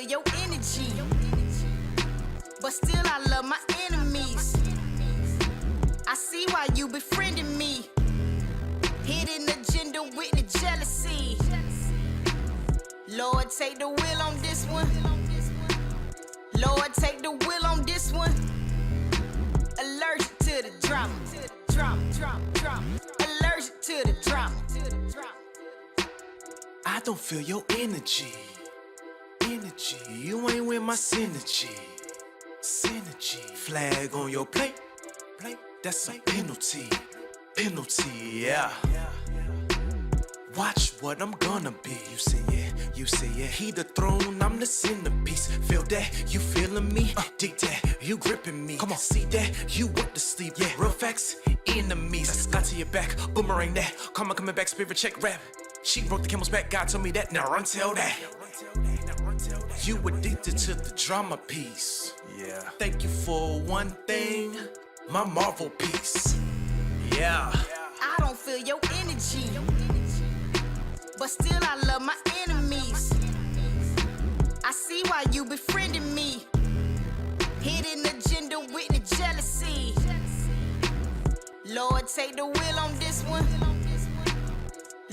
your energy, but still I love my enemies. I see why you befriending me. Hidden agenda with the jealousy. Lord, take the wheel on this one. Lord, take the wheel on this one. Allergic to the drama. Allergic to the drama. I don't feel your energy. You ain't with my synergy. Flag on your plate. That's a penalty. Yeah. Watch what I'm gonna be. You say yeah. He the throne, I'm the centerpiece. Feel that, you feeling me? Dig that, you gripping me. Come on, see that, you went to sleep. Yeah, real facts, enemies. Got to your back, boomerang that. Karma coming back, spirit check rap. She broke the camel's back, God told me that. Now run tell that. You addicted to the drama piece. Yeah. Thank you for one thing, my Marvel piece. Yeah. I don't feel your energy, but still I love my enemies. I see why you befriending me. Hidden agenda with the jealousy. Lord, take the wheel on this one.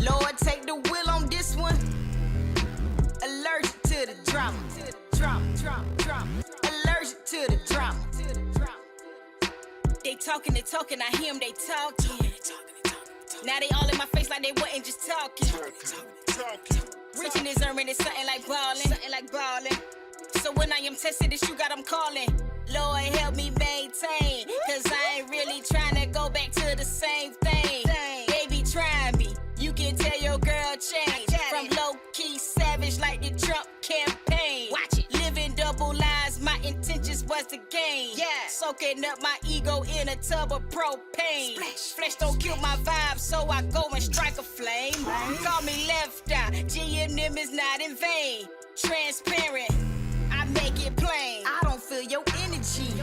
Lord, take the wheel on this one. Allergic to the drama. Allergic to the drama. They talking, I hear them, they talking. Now they all in my face like they wasn't just talking. Rich in this urban is something like ballin'. So when I am tested, this you got them calling. Lord, help me maintain, cause I ain't really trying to go back to the same thing. They be trying me, you can tell your girl change. From low-key savage like the Trump campaign. Watch it. Living double lives, my intentions was to gain. Yeah. Soaking up my ego in a tub of propane. Flesh don't kill my vibe, so I go and strike a flame. Call me left eye, G&M is not in vain. Transparent, I make it plain. I don't feel your energy,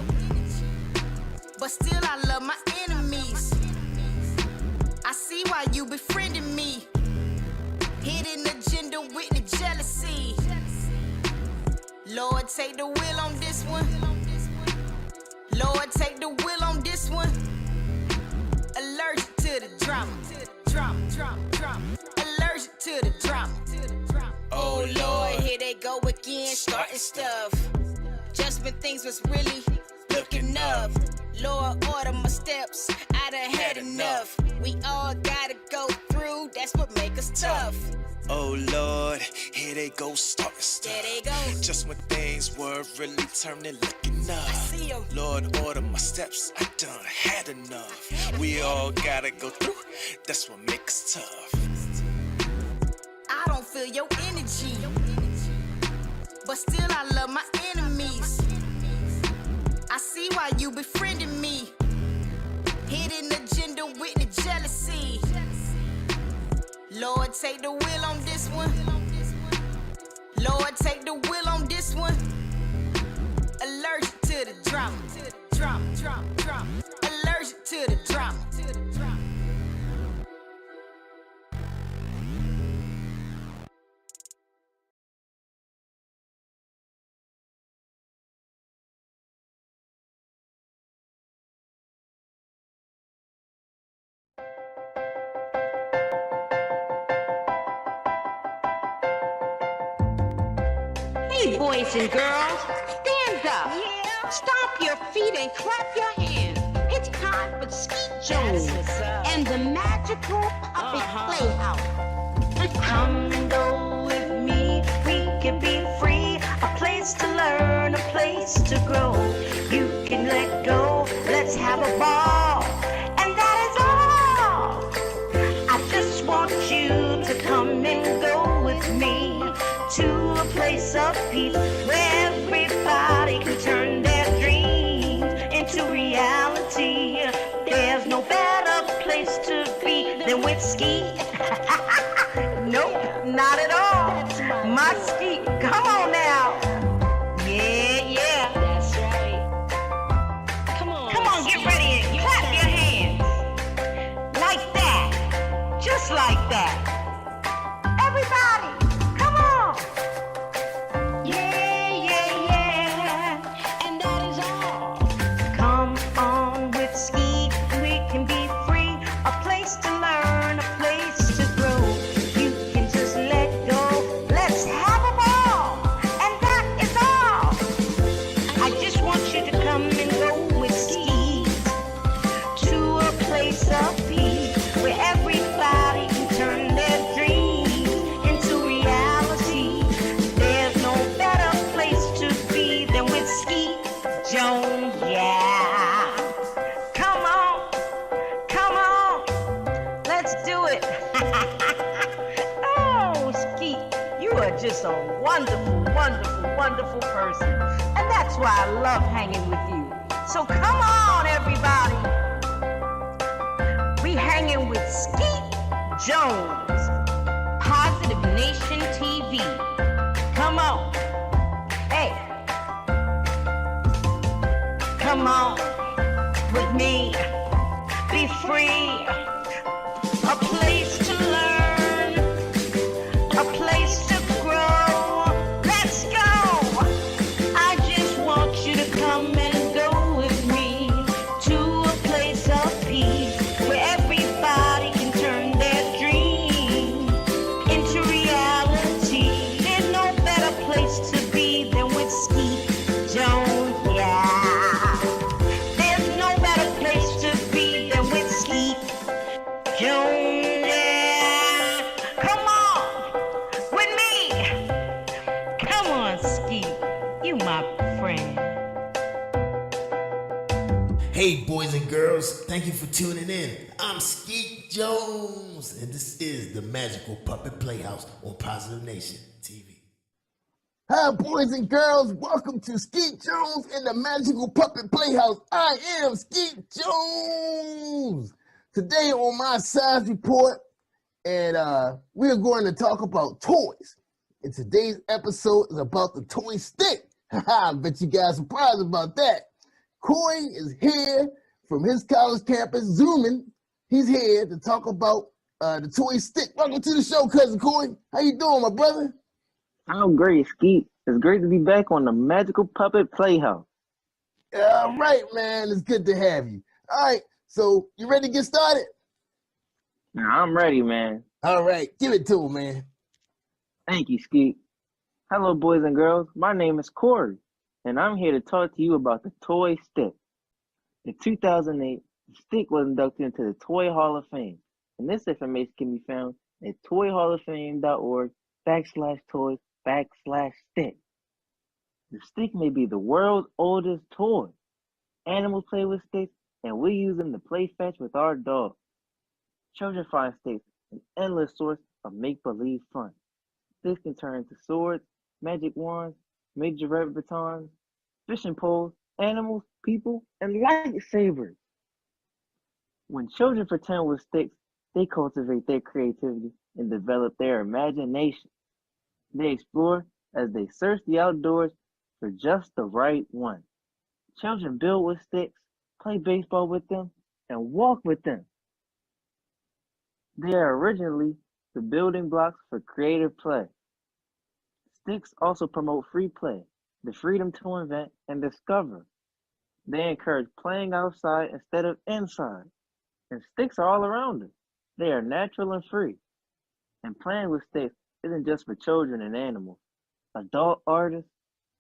but still I love my enemies. I see why you befriending me. Hidden agenda with the jealousy. Lord, take the wheel on this one. Lord, take the wheel on this one. Allergic to the drama. Allergic to the drama. Oh Lord, here they go again, starting stuff. Just when things was really looking up. Lord, order my steps, I done had enough. We all gotta go through, that's what make us tough. Oh Lord, here they go starting stuff. There they go. Just when things were really turning, looking up. I see 'em. Lord, order my steps, I done had enough. We all gotta go through, that's what makes us tough. I don't feel your energy, but still I love my enemies. I see why you befriending me. Hidden agenda with the jealousy. Lord, take the wheel on this one. Lord, take the wheel on this one. Allergic to the drama. Allergic to the drama. Hey, boys and girls, stand up. Yeah. Stomp your feet and clap your hands. It's time for Skeet Jones and the magical puppet Playhouse. Come and go with me, we can be free. A place to learn, a place to grow. You can let go, let's have a ball. And that is all. I just want you to come and go with me to a place of peace where everybody can turn their dreams into reality. There's no better place to be than with Skeet. Nope, not at all. My Skeet, come on now. Yeah. That's right. Come on, Get ready and clap your hands. Like that. Just like that. Everybody, come on. Yeah. wonderful, wonderful, wonderful person. And that's why I love hanging with you. So come on, everybody. We hanging with Skeet Jones, Positive Nation TV. Come on. Hey. Come on with me. Be free. A place to learn. A place to grow. Let's go. I just want you to come and go with me to a place of peace where everybody can turn their dreams into reality. There's no better place to be than with Skeet Jones. Yeah. There's no better place to be than with Skeet Jones. Yeah. Come on with me. Come on, Skeet. You my friend. Hey, boys and girls, thank you for tuning in. I'm Skeet Jones, and this is the Magical Puppet Playhouse on Positive Nation TV. Hi, boys and girls. Welcome to Skeet Jones and the Magical Puppet Playhouse. I am Skeet Jones. Today on my science report, and we are going to talk about toys. And today's episode is about the toy stick. I bet you guys are surprised about that. Coy is here from his college campus, Zooming. He's here to talk about the toy stick. Welcome to the show, Cousin Coy. How you doing, my brother? I'm great, Skeet. It's great to be back on the Magical Puppet Playhouse. All right, man. It's good to have you. All right. So you ready to get started? Now, I'm ready, man. All right. Give it to him, man. Thank you, Skeet. Hello, boys and girls. My name is Corey, and I'm here to talk to you about the toy stick. In 2008, the stick was inducted into the Toy Hall of Fame, and this information can be found at toyhalloffame.org/toys/stick. The stick may be the world's oldest toy. Animals play with sticks, and we use them to play fetch with our dogs. Children find sticks an endless source of make-believe fun. Sticks can turn into swords, magic wands, major batons, fishing poles, animals, people, and lightsabers. When children pretend with sticks, they cultivate their creativity and develop their imagination. They explore as they search the outdoors for just the right one. Children build with sticks, play baseball with them, and walk with them. They are originally the building blocks for creative play. Sticks also promote free play, the freedom to invent and discover. They encourage playing outside instead of inside. And sticks are all around us. They are natural and free. And playing with sticks isn't just for children and animals. Adult artists,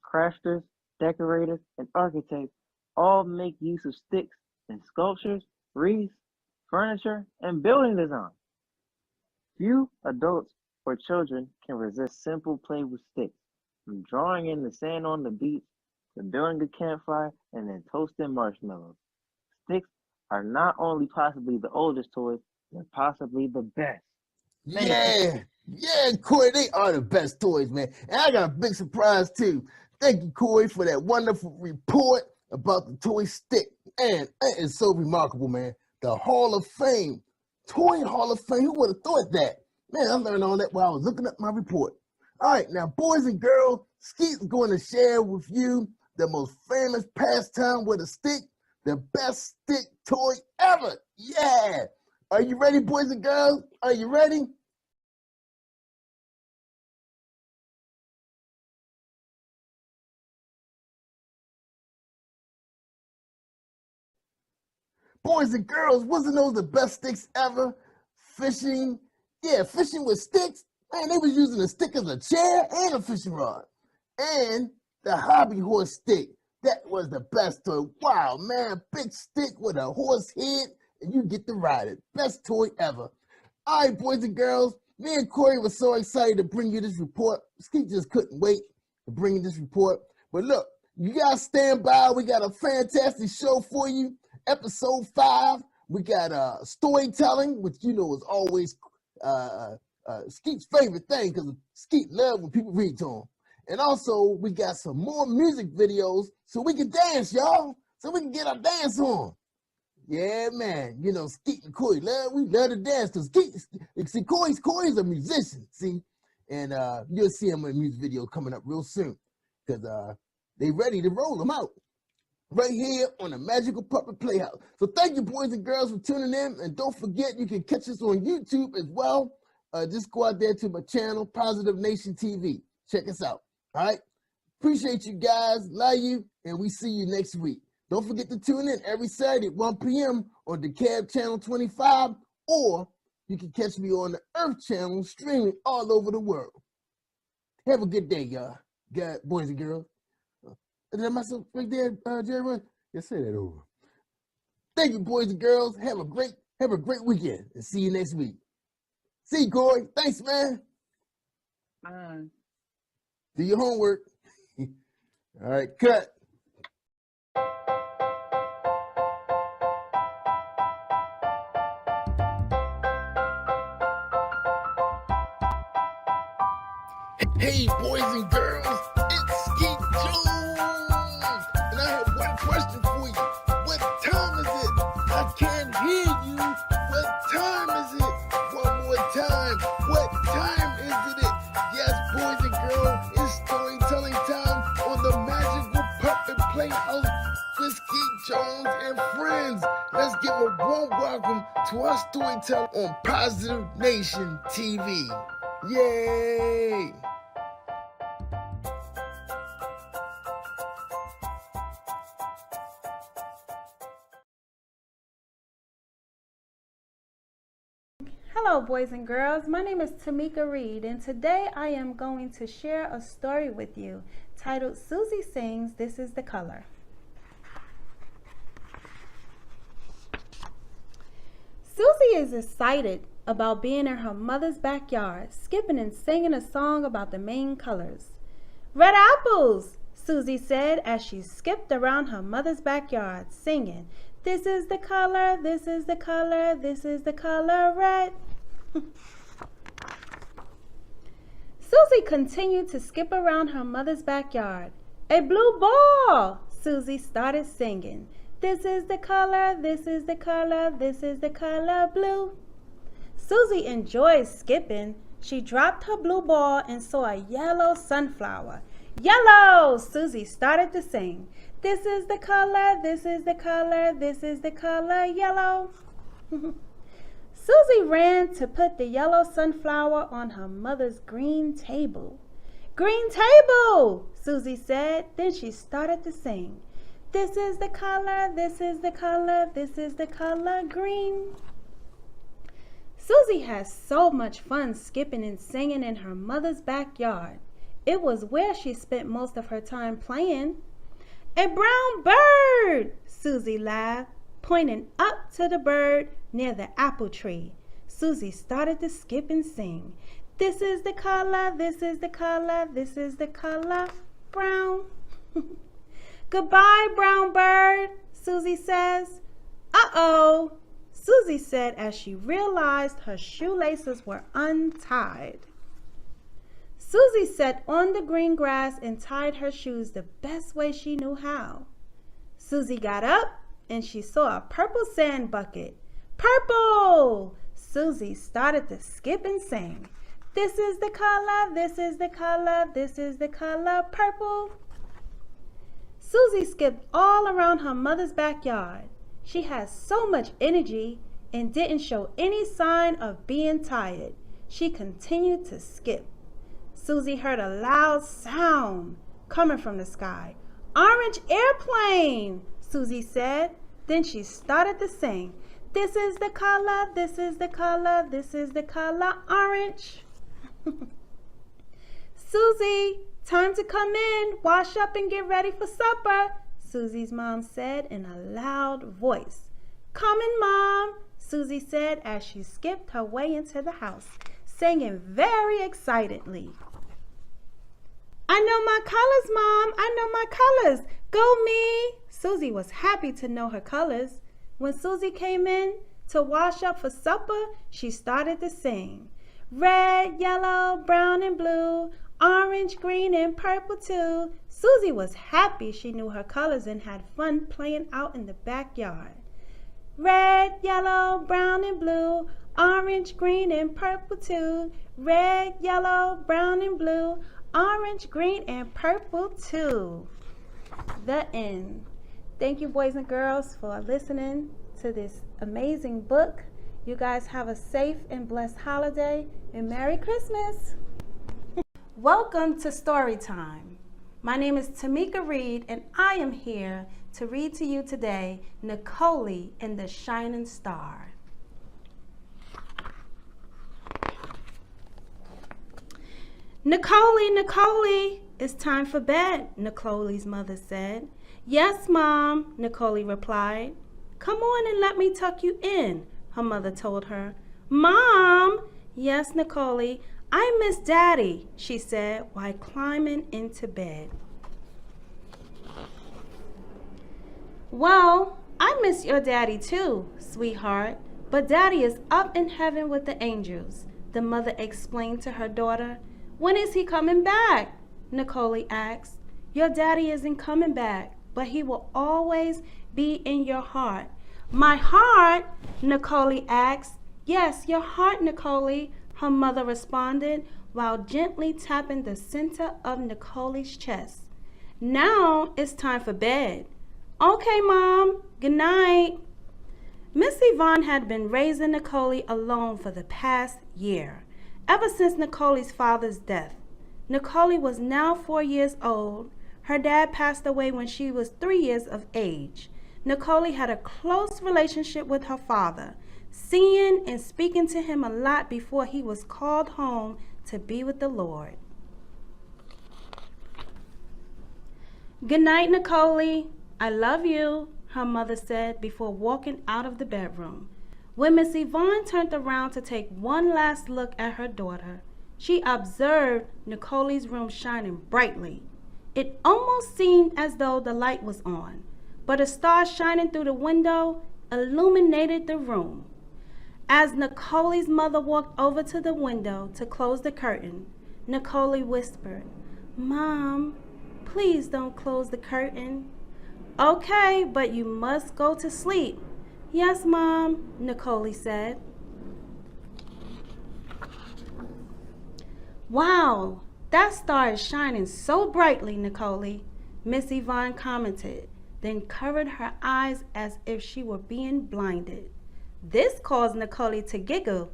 crafters, decorators, and architects all make use of sticks in sculptures, wreaths, furniture, and building design. Few adults or children can resist simple play with sticks, from drawing in the sand on the beach to building a campfire and then toasting marshmallows. Sticks are not only possibly the oldest toys, they're possibly the best. Yeah, Corey, they are the best toys, man. And I got a big surprise too. Thank you, Corey, for that wonderful report about the toy stick. And that is so remarkable, man. The Hall of Fame, Toy Hall of Fame. Who would have thought that? Man, I learned all that while I was looking up my report. All right, now, boys and girls, Skeet's going to share with you the most famous pastime with a stick, the best stick toy ever. Yeah. Are you ready, boys and girls? Are you ready? Boys and girls, wasn't those the best sticks ever? Fishing, fishing with sticks. Man, they was using a stick as a chair and a fishing rod. And the hobby horse stick, that was the best toy. Wow, man, big stick with a horse head, and you get to ride it. Best toy ever. All right, boys and girls, me and Corey were so excited to bring you this report. Skeet just couldn't wait to bring you this report. But look, you guys stand by. We got a fantastic show for you. Episode 5, we got storytelling, which you know is always Skeet's favorite thing because Skeet loves when people read to him. And also, we got some more music videos so we can dance, y'all. So we can get our dance on. Yeah, man. You know, Skeet and Corey, we love to dance. See, Corey's a musician, see? And you'll see him in music videos coming up real soon. Because they ready to roll them out. Right here on the Magical Puppet Playhouse. So thank you, boys and girls, for tuning in. And don't forget, you can catch us on YouTube as well. Just go out there to my channel, Positive Nation TV. Check us out. All right? Appreciate you guys. Love you. And we see you next week. Don't forget to tune in every Saturday at 1 p.m. on the Cab Channel 25, or you can catch me on the Earth Channel streaming all over the world. Have a good day, y'all. Boys and girls. Is that myself right there, Jerry? Yeah, say that over. Thank you, boys and girls. Have a great weekend, and see you next week. See you, Corey. Thanks, man. Bye. Do your homework. All right, cut. Hey, boys and girls, it's Skeet Jones, and I have one question for you. What time is it? I can't hear you. What time is it? One more time. What time is it? Yes, boys and girls, it's storytelling time on the Magical Puppet Playhouse with Skeet Jones and friends. Let's give a warm welcome to our storyteller on Positive Nation TV. Yay! Hello, boys and girls. My name is Tamika Reed, and today I am going to share a story with you titled Susie Sings, This is the Color. Susie is excited about being in her mother's backyard, skipping and singing a song about the main colors. Red apples, Susie said as she skipped around her mother's backyard, singing, this is the color, this is the color, this is the color red. Susie continued to skip around her mother's backyard. A blue ball, Susie started singing. This is the color, this is the color, this is the color blue. Susie enjoyed skipping. She dropped her blue ball and saw a yellow sunflower. Yellow, Susie started to sing. This is the color, this is the color, this is the color yellow. Susie ran to put the yellow sunflower on her mother's green table. Green table, Susie said. Then she started to sing. This is the color, this is the color, this is the color green. Susie had so much fun skipping and singing in her mother's backyard. It was where she spent most of her time playing. A brown bird, Susie laughed, pointing up to the bird near the apple tree. Susie started to skip and sing. This is the color, this is the color, this is the color brown. Goodbye, brown bird, Susie says. Uh-oh, Susie said as she realized her shoelaces were untied. Susie sat on the green grass and tied her shoes the best way she knew how. Susie got up and she saw a purple sand bucket. Purple! Susie started to skip and sing. This is the color, this is the color, this is the color purple. Susie skipped all around her mother's backyard. She had so much energy and didn't show any sign of being tired. She continued to skip. Susie heard a loud sound coming from the sky. Orange airplane, Susie said. Then she started to sing. This is the color, this is the color, this is the color orange. Susie, time to come in, wash up and get ready for supper, Susie's mom said in a loud voice. Coming, Mom, Susie said as she skipped her way into the house, singing very excitedly. I know my colors, Mom. I know my colors. Go me. Susie was happy to know her colors. When Susie came in to wash up for supper, she started to sing. Red, yellow, brown, and blue, orange, green, and purple too. Susie was happy she knew her colors and had fun playing out in the backyard. Red, yellow, brown, and blue, orange, green, and purple too. Red, yellow, brown, and blue, orange, green, and purple too. The end. Thank you, boys and girls, for listening to this amazing book. You guys have a safe and blessed holiday and Merry Christmas. Welcome to Story Time. My name is Tamika Reed, and I am here to read to you today Nicole and the Shining Star. Nicole, it's time for bed, Nicole's mother said. Yes, Mom, Nicole replied. Come on and let me tuck you in, her mother told her. Mom! Yes, Nicole, I miss Daddy, she said while climbing into bed. Well, I miss your daddy too, sweetheart, but Daddy is up in heaven with the angels, the mother explained to her daughter. When is he coming back? Nicole asked. Your daddy isn't coming back, but he will always be in your heart. My heart? Nicole asked. Yes, your heart, Nicole, her mother responded while gently tapping the center of Nicole's chest. Now it's time for bed. Okay, Mom. Good night. Miss Yvonne had been raising Nicole alone for the past year, ever since Nicole's father's death. Nicole was now 4 years old. Her dad passed away when she was 3 years of age. Nicole had a close relationship with her father, seeing and speaking to him a lot before he was called home to be with the Lord. Good night, Nicole. I love you, her mother said before walking out of the bedroom. When Miss Yvonne turned around to take one last look at her daughter, she observed Nicole's room shining brightly. It almost seemed as though the light was on, but a star shining through the window illuminated the room. As Nicole's mother walked over to the window to close the curtain, Nicole whispered, Mom, please don't close the curtain. Okay, but you must go to sleep. Yes, Mom, Nicole said. Wow, that star is shining so brightly, Nicole, Miss Yvonne commented, then covered her eyes as if she were being blinded. This caused Nicole to giggle.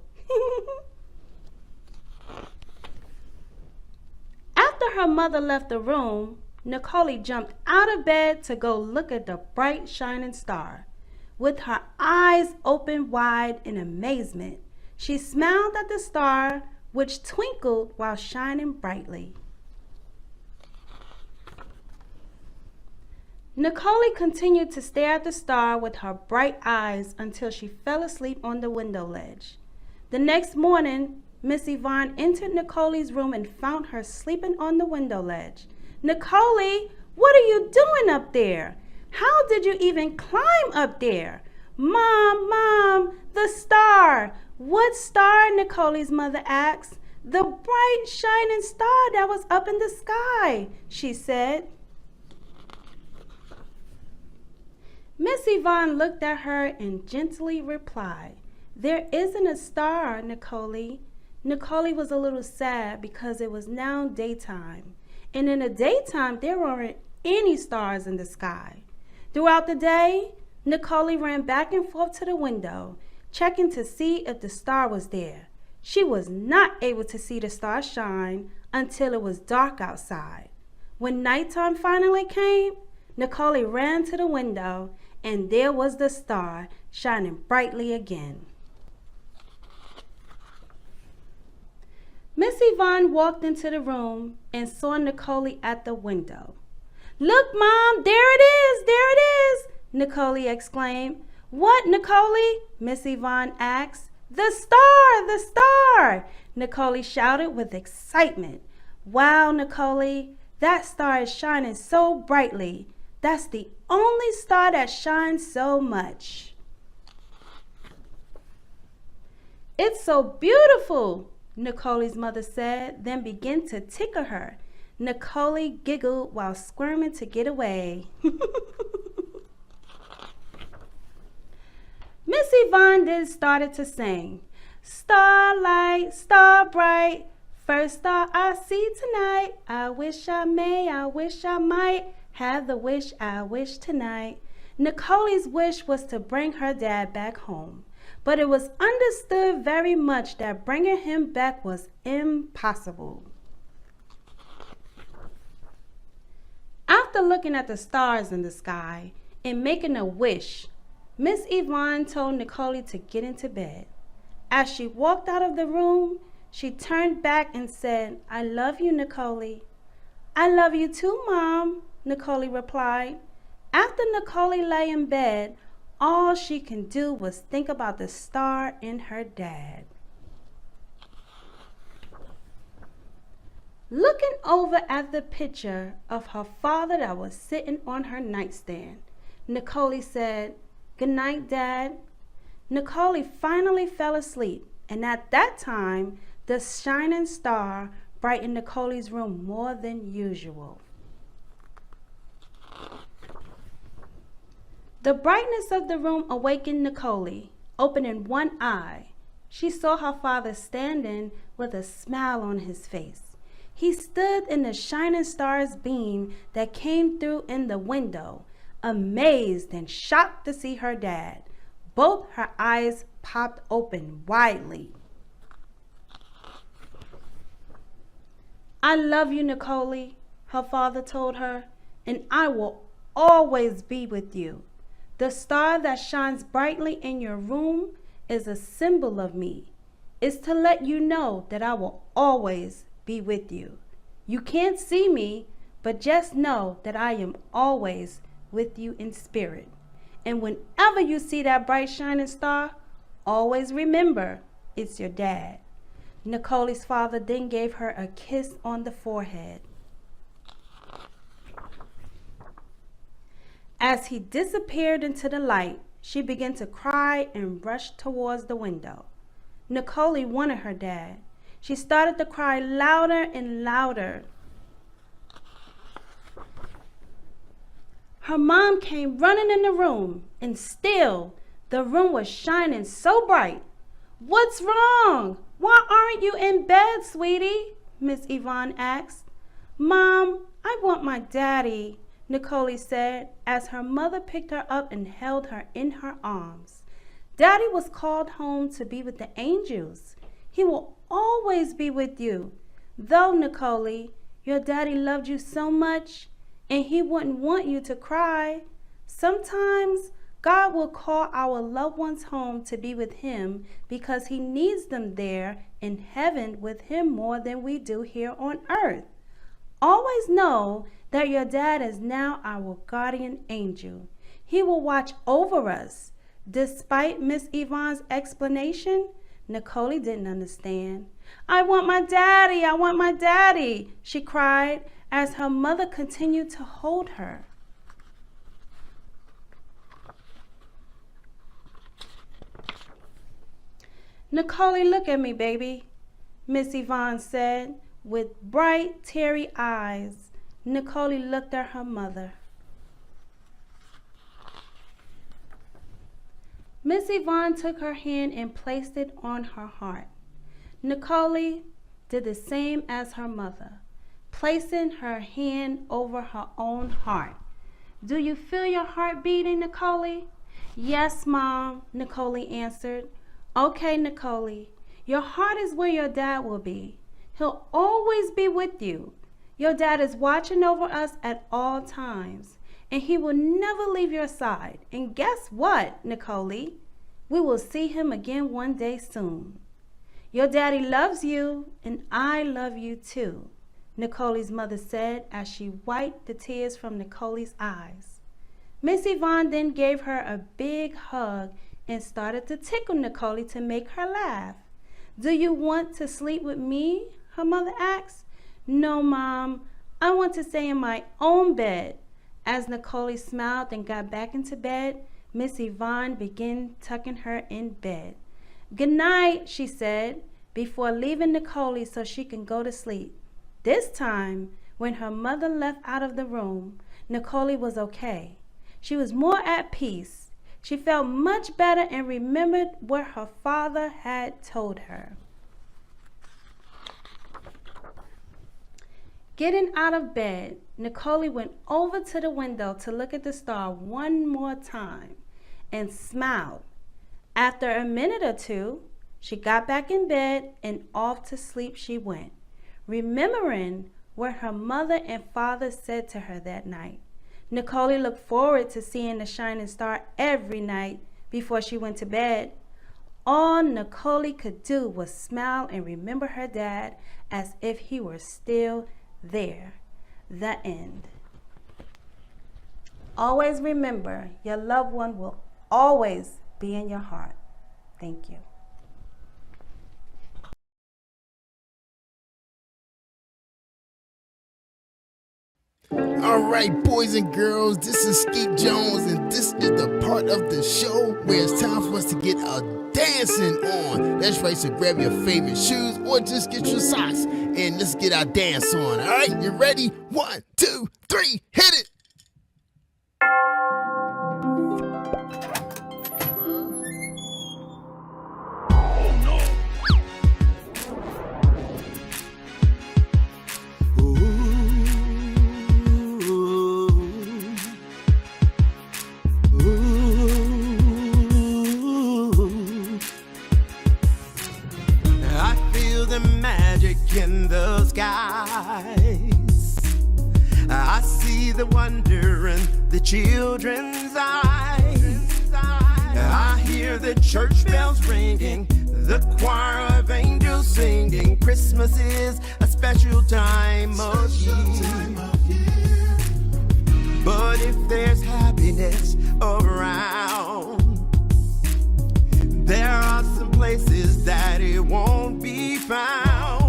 After her mother left the room, Nicole jumped out of bed to go look at the bright shining star. With her eyes open wide in amazement, she smiled at the star, which twinkled while shining brightly. Nicole continued to stare at the star with her bright eyes until she fell asleep on the window ledge. The next morning, Miss Yvonne entered Nicole's room and found her sleeping on the window ledge. Nicole, what are you doing up there? How did you even climb up there? Mom, the star. What star? Nicole's mother asked. The bright shining star that was up in the sky, she said. Miss Yvonne looked at her and gently replied, There isn't a star, Nicole. Nicole was a little sad because it was now daytime, and in the daytime there weren't any stars in the sky. Throughout the day, Nicole ran back and forth to the window, checking to see if the star was there. She was not able to see the star shine until it was dark outside. When nighttime finally came, Nicole ran to the window, and there was the star shining brightly again. Miss Yvonne walked into the room and saw Nicole at the window. Look, Mom, there it is, Nicole exclaimed. What, Nicole? Miss Yvonne asked. The star, Nicole shouted with excitement. Wow, Nicole, that star is shining so brightly. That's the only star that shines so much. It's so beautiful, Nicole's mother said, then began to tickle her. Nicole giggled while squirming to get away. Miss Yvonne then started to sing. Starlight, star bright, first star I see tonight. I wish I may, I wish I might have the wish I wish tonight. Nicole's wish was to bring her dad back home, but it was understood very much that bringing him back was impossible. After looking at the stars in the sky and making a wish, Miss Yvonne told Nicole to get into bed. As she walked out of the room, she turned back and said, I love you, Nicole. I love you too, Mom, Nicole replied. After Nicole lay in bed, all she can do was think about the star in her dad. Looking over at the picture of her father that was sitting on her nightstand, Nicole said, Good night, Dad. Nicole finally fell asleep, and at that time, the shining star brightened Nicole's room more than usual. The brightness of the room awakened Nicole. Opening one eye, she saw her father standing with a smile on his face. He stood in the shining star's beam that came through in the window, amazed and shocked to see her dad. Both her eyes popped open widely. I love you, Nicole, her father told her, and I will always be with you. The star that shines brightly in your room is a symbol of me. It's to let you know that I will always be with you. You can't see me, but just know that I am always with you in spirit. And whenever you see that bright shining star, always remember it's your dad. Nicole's father then gave her a kiss on the forehead. As he disappeared into the light, she began to cry and rushed towards the window. Nicole wanted her dad. She started to cry louder and louder. Her mom came running in the room, and still the room was shining so bright. What's wrong? Why aren't you in bed, sweetie? Miss Yvonne asked. Mom, I want my daddy, Nicole said as her mother picked her up and held her in her arms. Daddy was called home to be with the angels. He will always be with you. Though, Nicole, your daddy loved you so much, and he wouldn't want you to cry. Sometimes God will call our loved ones home to be with him because he needs them there in heaven with him more than we do here on earth. Always know that your dad is now our guardian angel. He will watch over us. Despite Miss Yvonne's explanation, Nicole didn't understand. I want my daddy, I want my daddy, she cried as her mother continued to hold her. Nicole, look at me, baby, Miss Yvonne said. With bright, teary eyes, Nicole looked at her mother. Miss Yvonne took her hand and placed it on her heart. Nicole did the same as her mother, placing her hand over her own heart. Do you feel your heart beating, Nicole? Yes, Mom, Nicole answered. Okay, Nicole, your heart is where your dad will be. He'll always be with you. Your dad is watching over us at all times, and he will never leave your side. And guess what, Nicole? We will see him again one day soon. Your daddy loves you, and I love you too, Nicole's mother said as she wiped the tears from Nicole's eyes. Miss Yvonne then gave her a big hug and started to tickle Nicole to make her laugh. Do you want to sleep with me? Her mother asked. No, Mom, I want to stay in my own bed. As Nicole smiled and got back into bed, Miss Yvonne began tucking her in bed. Good night, she said. before leaving Nicole so she can go to sleep. This time, when her mother left out of the room, Nicole was okay. She was more at peace. She felt much better and remembered what her father had told her. Getting out of bed, Nicole went over to the window to look at the star one more time and smiled. After a minute or two, she got back in bed and off to sleep she went, remembering what her mother and father said to her that night. Nicole looked forward to seeing the shining star every night before she went to bed. All Nicole could do was smile and remember her dad as if he were still there. The end. Always remember, your loved one will always be in your heart. Thank you. All right, boys and girls, this is Skeet Jones, and this is the part of the show where it's time for us to get a dancing on. That's right, so grab your favorite shoes or just get your socks and let's get our dance on. All right, you ready? 1, 2, 3, hit it! In the skies, I see the wonder in the children's eyes. I hear the church bells ringing, the choir of angels singing. Christmas is a special time of year. But if there's happiness around, there are some places that it won't be found.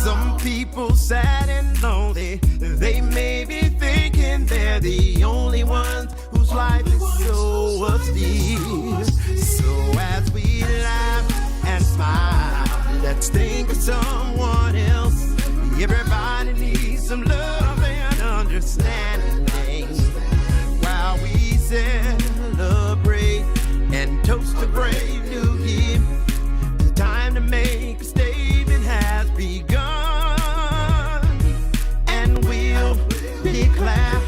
Some people sad and lonely, they may be thinking they're the only ones whose life is so austere. So as we laugh and smile, let's think of someone else. Everybody needs some love and understanding while we celebrate and toast a brave new year. The time to make a statement has begun, and we'll declare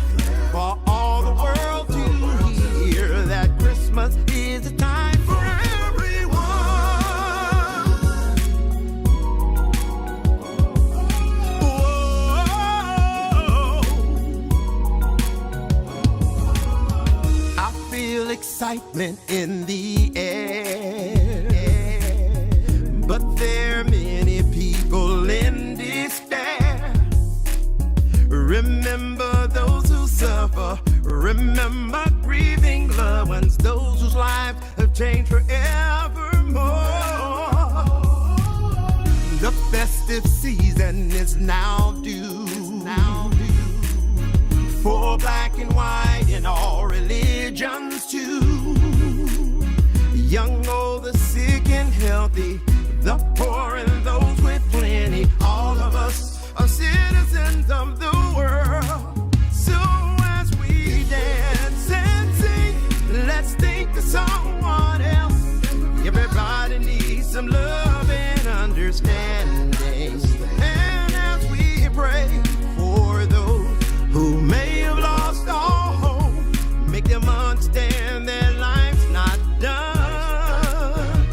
for all the world to hear that Christmas is a time for everyone. Whoa. I feel excitement in the air, but there are many people in despair. Remember those who suffer, remember grieving loved ones, those whose lives have changed forevermore. The festive season is now due for black and white in all religions too. Young, old, the sick and healthy, the poor and those with plenty. All of us are citizens of the world. So as we dance and sing, let's think of someone else. Everybody needs some love and understanding. And as we pray for those who may have lost all hope, make them understand their life's not done.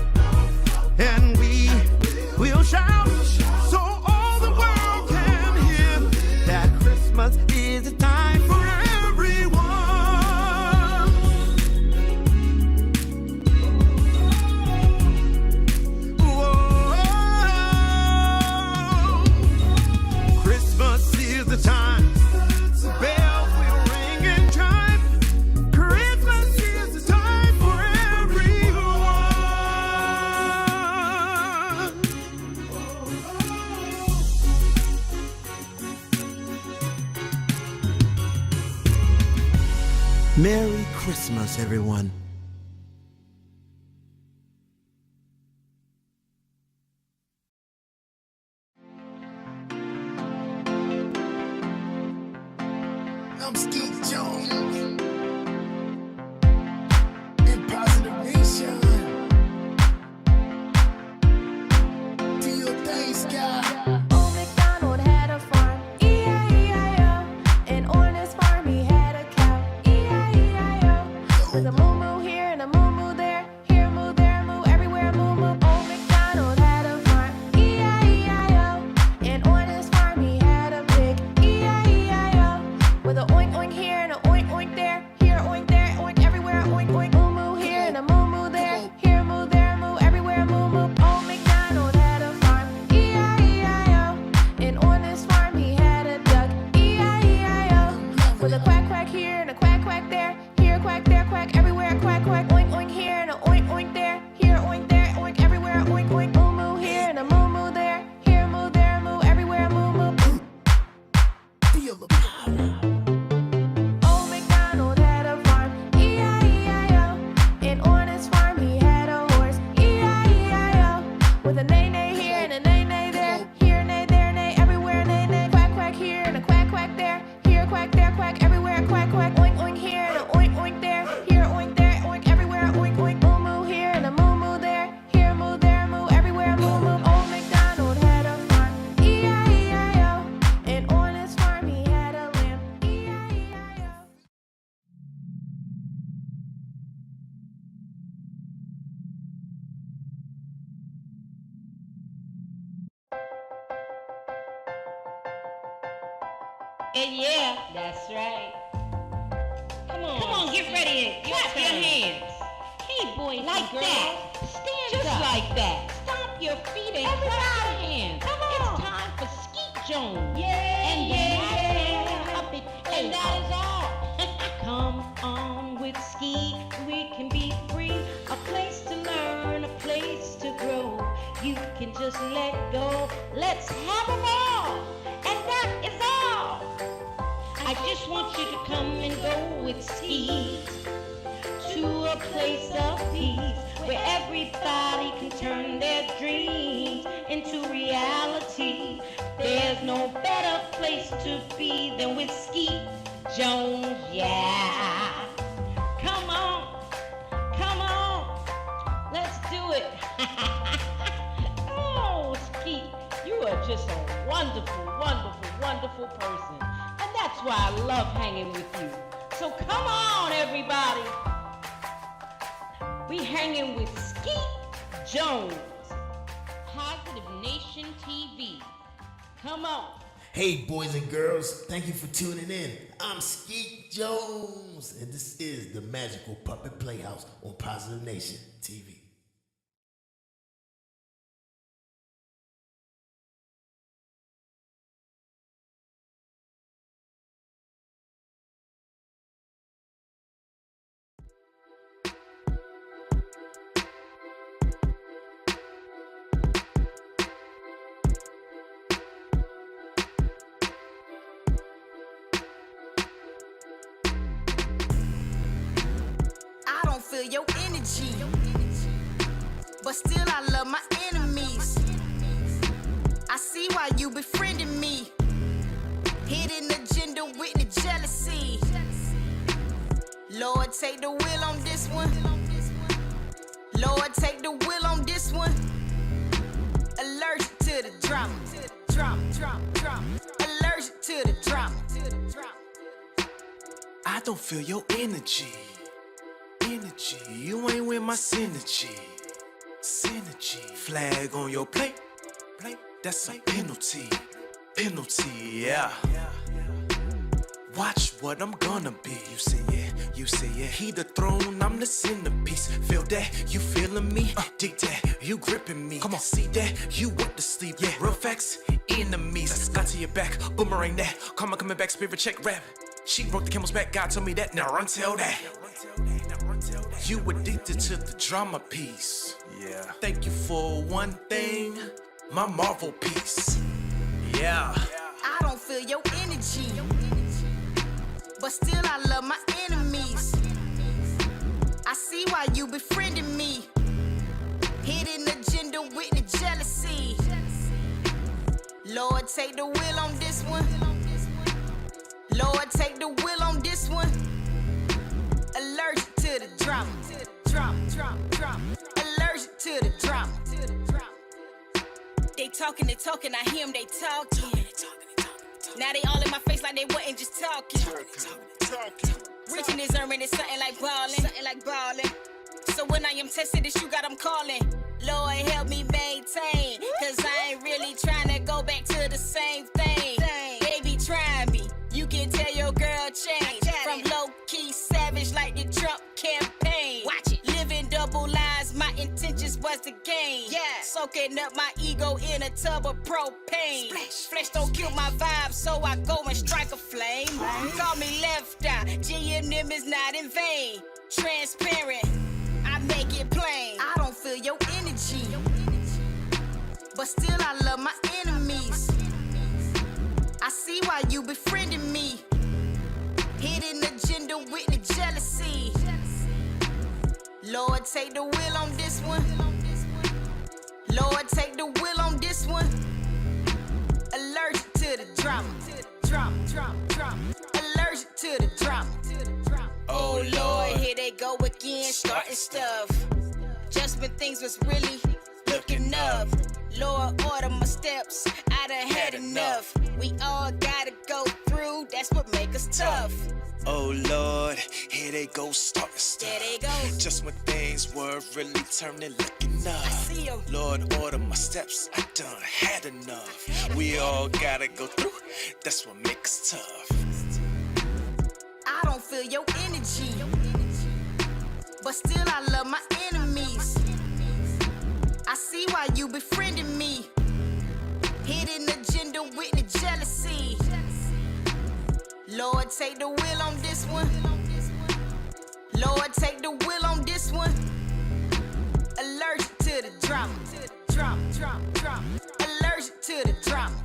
And we'll shout so all the world can hear that Christmas is a time for everyone. Whoa. Christmas is the time. Bells will ring and chime. Christmas is the time for everyone. Merry Christmas, everyone. 'Cause Christmas is the time. Bells will ring and chime. Christmas is the time for everyone. Merry Christmas, everyone. Merry Christmas, everyone. 'Cause Christmas is the time. Bells will ring and chime. Christmas is the time for everyone. Merry Christmas, everyone. I'm Skeet Jones. In Positive Nation. Do your thing, Sky. Old MacDonald had a farm, E-I-E-I-O. And on his farm he had a cow, E-I-E-I-O. With a moo-moo here and a moo-moo there, here a moo, there a moo, everywhere a moo-moo. Old MacDonald had a farm, E-I-E-I-O. And on his farm he had a pig, E-I-E-I-O. With a oink oink here and a oink oink there, here a oink there, oink everywhere, a oink oink. Moo-moo here and a moo-moo there, here a moo, there a moo, everywhere a moo-moo. Old MacDonald had a farm, E-I-E-I-O. And on his farm he had a duck, E-I-E-I-O. With a quack quack here and a quack quack there, here a quack, there a quack, everywhere a quack quack. Oink oink here and a oink oink there, here a oink there, oink everywhere a oink oink. Moo moo here and a moo moo there, here a moo, there a moo, everywhere a moo moo. Feel the power. Old MacDonald had a farm, E-I-E-I-O. And on his farm he had a horse, E-I-E-I-O. With a neigh neigh here and a neigh neigh there, here a neigh, there a neigh, everywhere a neigh neigh. Quack quack here and a quack quack there, here a quack, there a quack, everywhere a quack quack. Oink oink here and a oink oink there, here a oink there, oink everywhere a oink oink. Moo moo here and a moo moo there, here a moo, there a moo, everywhere a moo moo. Old MacDonald had a farm, E-I-E-I-O. And on his farm he had a lamb, E-I-E-I-O. And yeah, that's right. Come on, get ready and clap your hands. Hey, boys like and girls, that. Stand just up. Like that. Stomp your feet and clap your hands. Come on. It's time for Skeet Jones. Yeah, and the puppet Playhouse. And that is all. Come on with Skeet, we can be free. A place to learn, a place to grow. You can just let go. Let's have a ball. And that is all. I just want you to come and go with Skeet to a place of peace where everybody can turn their dreams into reality. There's no better place to be than with Skeet Jones, yeah. Come on, let's do it. Oh, Skeet, you are just a wonderful, wonderful, wonderful person. And that's why I love hanging with you. So come on, everybody. We hanging with Skeet Jones. Positive Nation TV. Come on. Hey, boys and girls, thank you for tuning in. I'm Skeet Jones, and this is the Magical Puppet Playhouse on Positive Nation TV. I don't feel your energy, but still I love my enemies. I see why you befriending me. Hidden agenda with the jealousy. Lord, take the wheel on this one. Lord, take the wheel on this one. Allergic to the drama. Allergic to the drama. I don't feel your energy. You ain't with my synergy. Flag on your plate. That's a penalty. Yeah. Watch what I'm gonna be. You say yeah. He the throne, I'm the centerpiece. Feel that? You feeling me? Dig that? You gripping me? Come on, see that? You want to sleep? Yeah. Real facts, enemies. Got to your back, boomerang that. Karma coming back, spirit check rap. She broke the camel's back. God told me that. Now run tell that. You addicted to the drama piece. Yeah. Thank you for one thing, my Marvel piece. Yeah. I don't feel your energy, but still I love my enemies. I see why you befriending me. Hidden agenda with the jealousy. Lord, take the wheel on this one. Lord, take the wheel on this one. Allergic to the drama. Allergic to the drama. They talking, I hear them, they talking. Now they all in my face like they wasn't just talking. Reaching this earning is something like ballin'. So when I am tested, this you got them calling. Lord help me maintain, cause I ain't really trying to go back to the same thing. They be trying me, you can tell your girl change. From low-key savage like the Trump campaign. Watch it, living double lives, my intentions was to gain. Soaking up my ego in a tub of propane. Flesh don't kill my vibe, so I go and strike a flame. Call me left eye, G&M is not in vain. Transparent, I make it plain. I don't feel your energy, but still I love my enemies. I see why you befriending me. Hidden agenda with the jealousy. Lord, take the wheel on this one. Lord, take the wheel on this one. Allergic to the drama. Allergic to the drama. Oh Lord, here they go again, starting stuff. Just when things was really looking up. Lord, order my steps, I done had enough. We all gotta go through, that's what make us tough. Oh Lord, here they go starting stuff. There they go. Just when things were really turning, looking up. I see 'em. Lord, order my steps, I done had enough. We all gotta go through, that's what makes us tough. I don't feel your energy, but still I love my enemies. I see why you befriending me. Hidden agenda with the jealousy. Lord, take the wheel on this one. Lord, take the wheel on this one. Allergic to the drama. Allergic to the drama.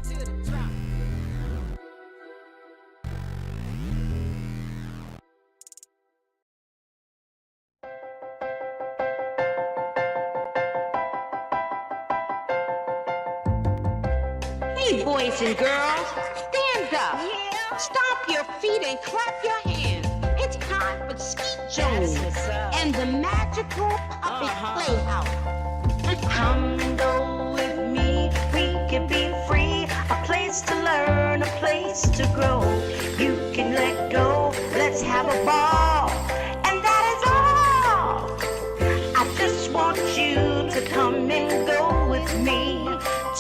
Hey, boys and girls, stand up. Stomp your feet and clap your hands. It's time for Skeet Jones and the magical puppet Playhouse. Come and go with me, we can be free. A place to learn, a place to grow. You can let go, let's have a ball. And that is all. I just want you to come and go with me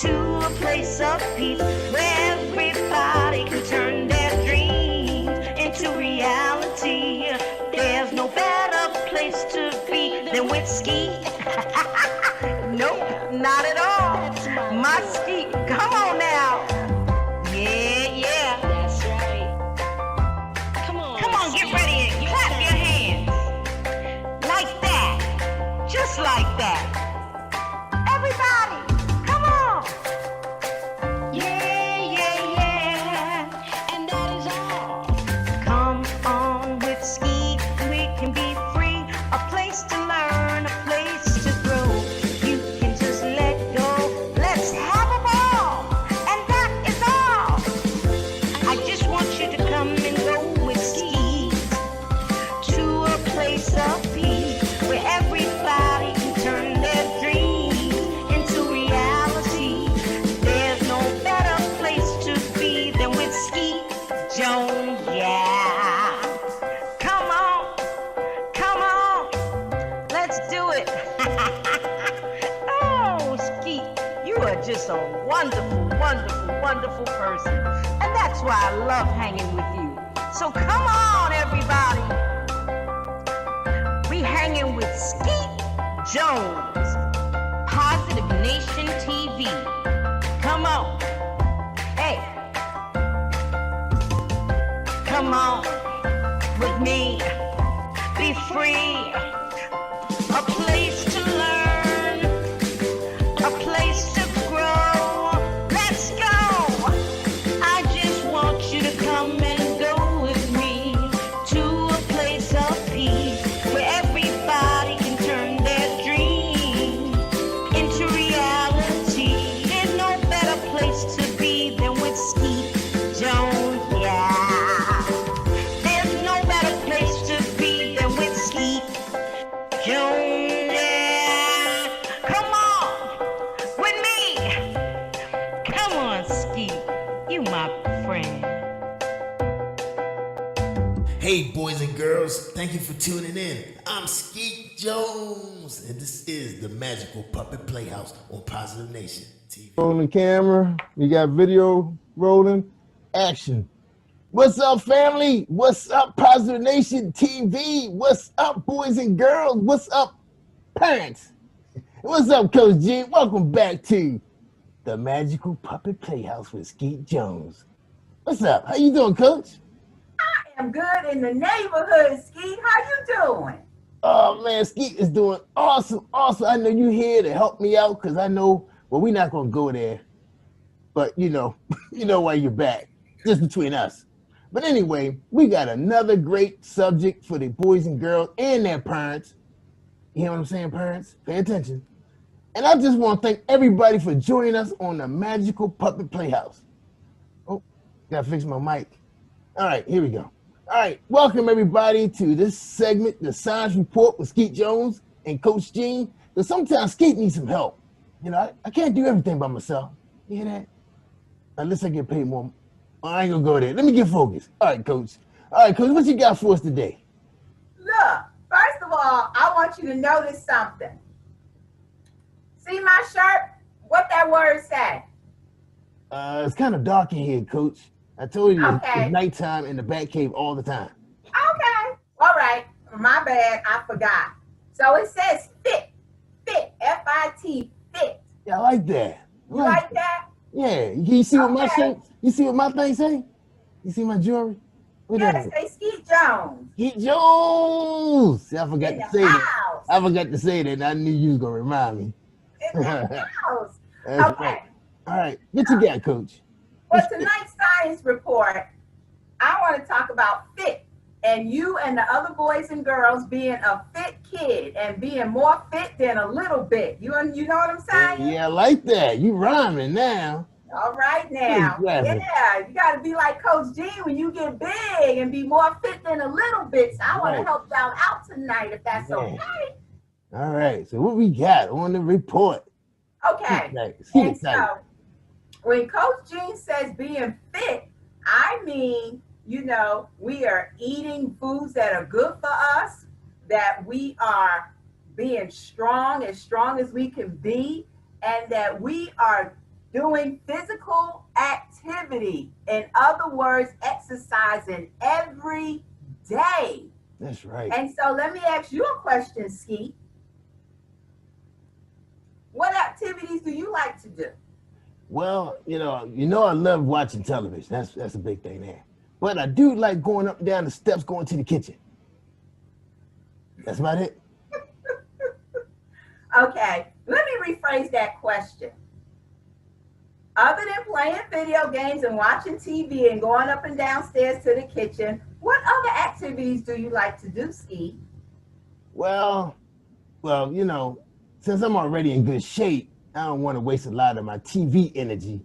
to a place of peace where everybody can turn their dreams into reality. There's no better place to be than with Skeet. Nope, not at all. My Skeet, come on now. Yeah. That's right. Come on, Get ready and clap your hands. Like that. Just like that. Everybody, come on. Yeah. and that is all. Come on with Skeet, we can be free. A place to learn, a place to grow. You can just let go. Let's have a ball. And that is all. I just want you to come and go with Skeet to a place of peace where everybody can turn their dreams into reality. There's no better place to be than with Skeet Jones, yeah. Come on, let's do it. Oh, Skeet, you are just a wonderful person. And that's why I love hanging with you. So come on, everybody. We hanging with Skeet Jones, Positive Nation TV. Come on. Hey. Come on with me. Be free. A place to learn. A place to grow. Let's go. I just want you to come and go with me to a place of peace where everybody can turn their dreams into reality. There's no better place to be than with Skeet Jones, yeah. Hey, boys and girls, thank you for tuning in. I'm Skeet Jones, and this is the Magical Puppet Playhouse on Positive Nation TV. Rolling camera, we got video rolling, action. What's up, family? What's up, Positive Nation TV? What's up, boys and girls? What's up, parents? What's up, Coach G? Welcome back to the Magical Puppet Playhouse with Skeet Jones. What's up? How you doing, Coach? I'm good in the neighborhood, Skeet. How you doing? Oh man, Skeet is doing awesome. I know you here to help me out because I know, well, we're not gonna go there, but you know why you're back, just between us. But anyway, we got another great subject for the boys and girls and their parents. You hear what I'm saying, parents? Pay attention. And I just want to thank everybody for joining us on the Magical Puppet Playhouse. Oh, gotta fix my mic. All right, here we go. All right, welcome everybody to this segment, the Science Report with Skeet Jones and Coach Gene. Because sometimes Skeet needs some help. You know, I can't do everything by myself. You hear that? Unless I get paid more. I ain't gonna go there. Let me get focused. All right, Coach. All right, Coach, what you got for us today? Look, first of all, I want you to notice something. See my shirt? What that word say? It's kind of dark in here, Coach. I told you Okay. it's nighttime in the Bat Cave all the time. Okay. All right. My bad. I forgot. So it says fit. Fit. F-I-T. Fit. Yeah, I like that. You like that? Yeah. You see what my Okay. shirt? You see what my thing say? You see my jewelry? What Yeah, that it say Skeet Jones. Skeet Jones. See, I forgot In to the say that. house. I forgot to say that. And I knew you was gonna remind me. In the house. That's Okay. right. All right. What you got, Coach? For tonight's science report, I want to talk about fit and you and the other boys and girls being a fit kid and being more fit than a little bit. You know what I'm saying? Yeah, I like that. You rhyming now. All right now. Exactly. Yeah, you got to be like Coach G when you get big and be more fit than a little bit. So I want to Right. help y'all out tonight if that's Yeah. okay. All right. So what we got on the report? Okay. And so when Coach Gene says being fit, I mean, we are eating foods that are good for us, that we are being strong as we can be, and that we are doing physical activity. In other words, exercising every day. That's right. And so let me ask you a question, Skeet. What activities do you like to do? Well, I love watching television. That's a big thing there. But I do like going up and down the steps, going to the kitchen. That's about it. Okay, let me rephrase that question. Other than playing video games and watching TV and going up and downstairs to the kitchen, what other activities do you like to do, Skeet? Well, since I'm already in good shape, I don't want to waste a lot of my TV energy,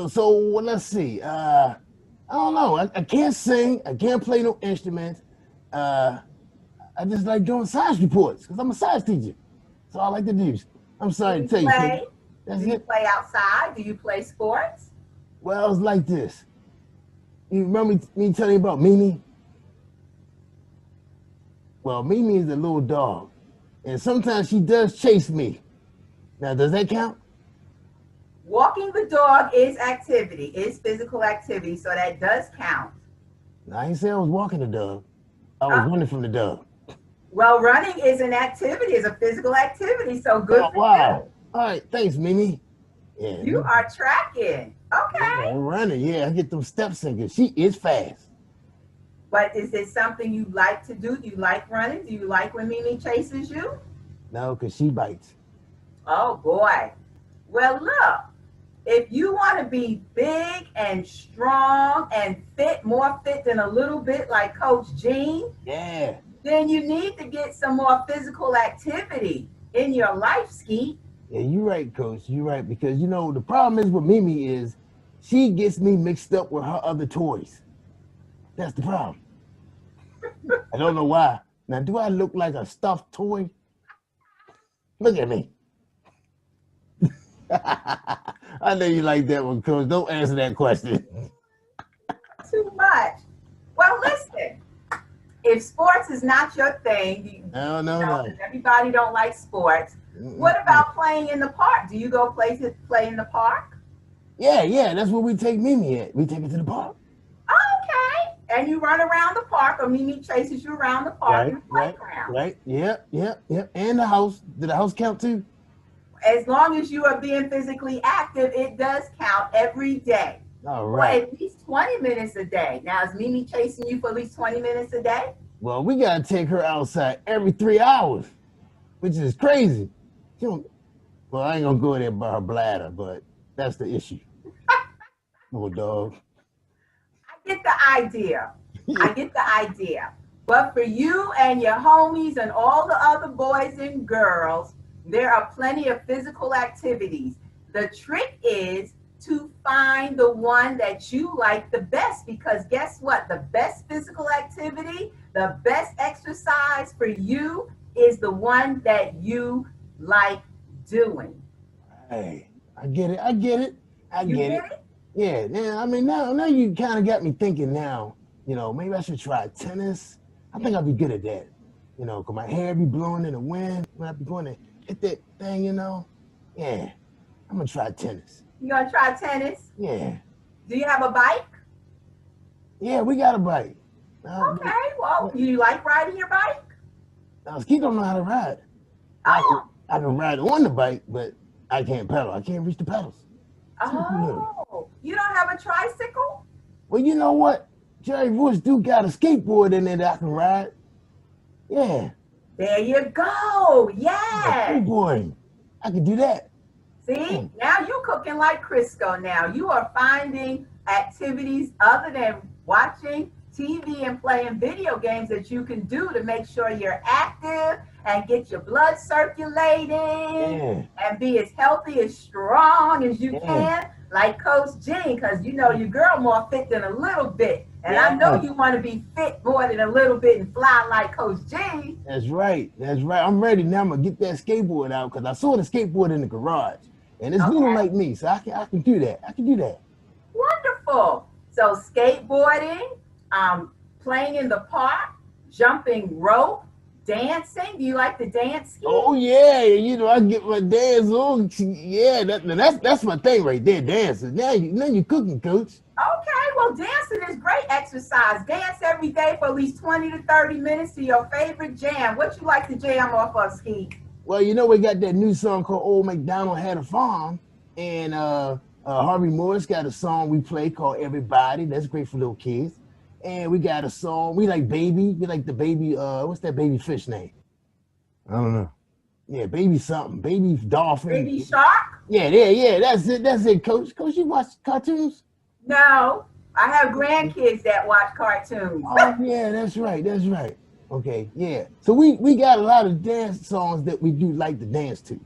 So let's see. I don't know. I can't sing. I can't play no instruments. I just like doing science reports because I'm a science teacher. That's all I like to do. I'm sorry to tell you. Play? That's Do you it. play outside? Do you play sports? Well, it's like this. You remember me telling you about Mimi? Well, Mimi is a little dog, and sometimes she does chase me. Now, does that count? Walking the dog is activity, is physical activity, so that does count. I ain't say I was walking the dog. I was running from the dog. Well, running is an activity, is a physical activity, so good Oh, for wow. All right, thanks, Mimi. Yeah, you. You are tracking. Okay. Yeah, I'm running. Yeah, I get them steps in because she is fast. But is it something you like to do? Do you like running? Do you like when Mimi chases you? No, because she bites. Oh, boy. Well, look, if you want to be big and strong and fit, more fit than a little bit like Coach Gene, Yeah. then you need to get some more physical activity in your life, Skeet. Yeah, you're right, Coach. You're right. Because, the problem is with Mimi is she gets me mixed up with her other toys. That's the problem. I don't know why. Now, do I look like a stuffed toy? Look at me. I know you like that one, Coach. Don't answer that question. Too much. Well, listen, if sports is not your thing, No. everybody don't like sports. What about playing in the park? Do you go play in the park? Yeah, that's where we take Mimi at. We take her to the park. Okay. And you run around the park, or Mimi chases you around the park in the playground. Right. Yep. And the house. Did the house count too? As long as you are being physically active, it does count every day. All Or right. at least 20 minutes a day. Now, is Mimi chasing you for at least 20 minutes a day? Well, we gotta take her outside every 3 hours, which is crazy. She don't, well, I ain't gonna go there by her bladder, but that's the issue. Little dog. I get the idea. But for you and your homies and all the other boys and girls, there are plenty of physical activities. The trick is to find the one that you like the best, because guess what? The best physical activity, the best exercise for you is the one that you like doing. Hey, I get it. Yeah, I mean, now you kind of got me thinking now, maybe I should try tennis. I think I'll be good at that, because my hair be blowing in the wind when I be going to hit that thing, Yeah, I'm going to try tennis. You gonna try tennis? Yeah. Do you have a bike? Yeah, we got a bike. Okay, well, you like riding your bike? Skeet don't know how to ride. I can ride on the bike, but I can't pedal. I can't reach the pedals. Oh, you don't have a tricycle? Well, you know what? Jerry Bush do got a skateboard in there that I can ride. Yeah. There you go. Yeah. Skateboarding. I can do that. See, now you cooking like Crisco now. You are finding activities other than watching TV and playing video games that you can do to make sure you're active and get your blood circulating and be as healthy, as strong as you can, like Coach Jean, because your girl more fit than a little bit. And I know you want to be fit more than a little bit and fly like Coach Jean. That's right. I'm ready now. I'm going to get that skateboard out because I saw the skateboard in the garage. And it's little like me, so I can do that. Wonderful. So skateboarding, playing in the park, jumping rope, dancing. Do you like to dance? Oh yeah, I get my dance on. Yeah, that's my thing right there, dancing. Now you cooking, Coach. Okay, well, dancing is great exercise. Dance every day for at least 20 to 30 minutes to your favorite jam. What you like to jam off of, Skeet? Well, we got that new song called Old MacDonald Had a Farm, and Harvey Morris got a song we play called Everybody. That's great for little kids. And we got a song, we like Baby. We like the baby, what's that baby fish name? I don't know. Yeah, Baby something. Baby Dolphin. Baby Shark? Yeah, that's it, Coach. Coach, you watch cartoons? No, I have grandkids that watch cartoons. Oh, yeah, that's right. Okay, yeah. So we got a lot of dance songs that we do like to dance to.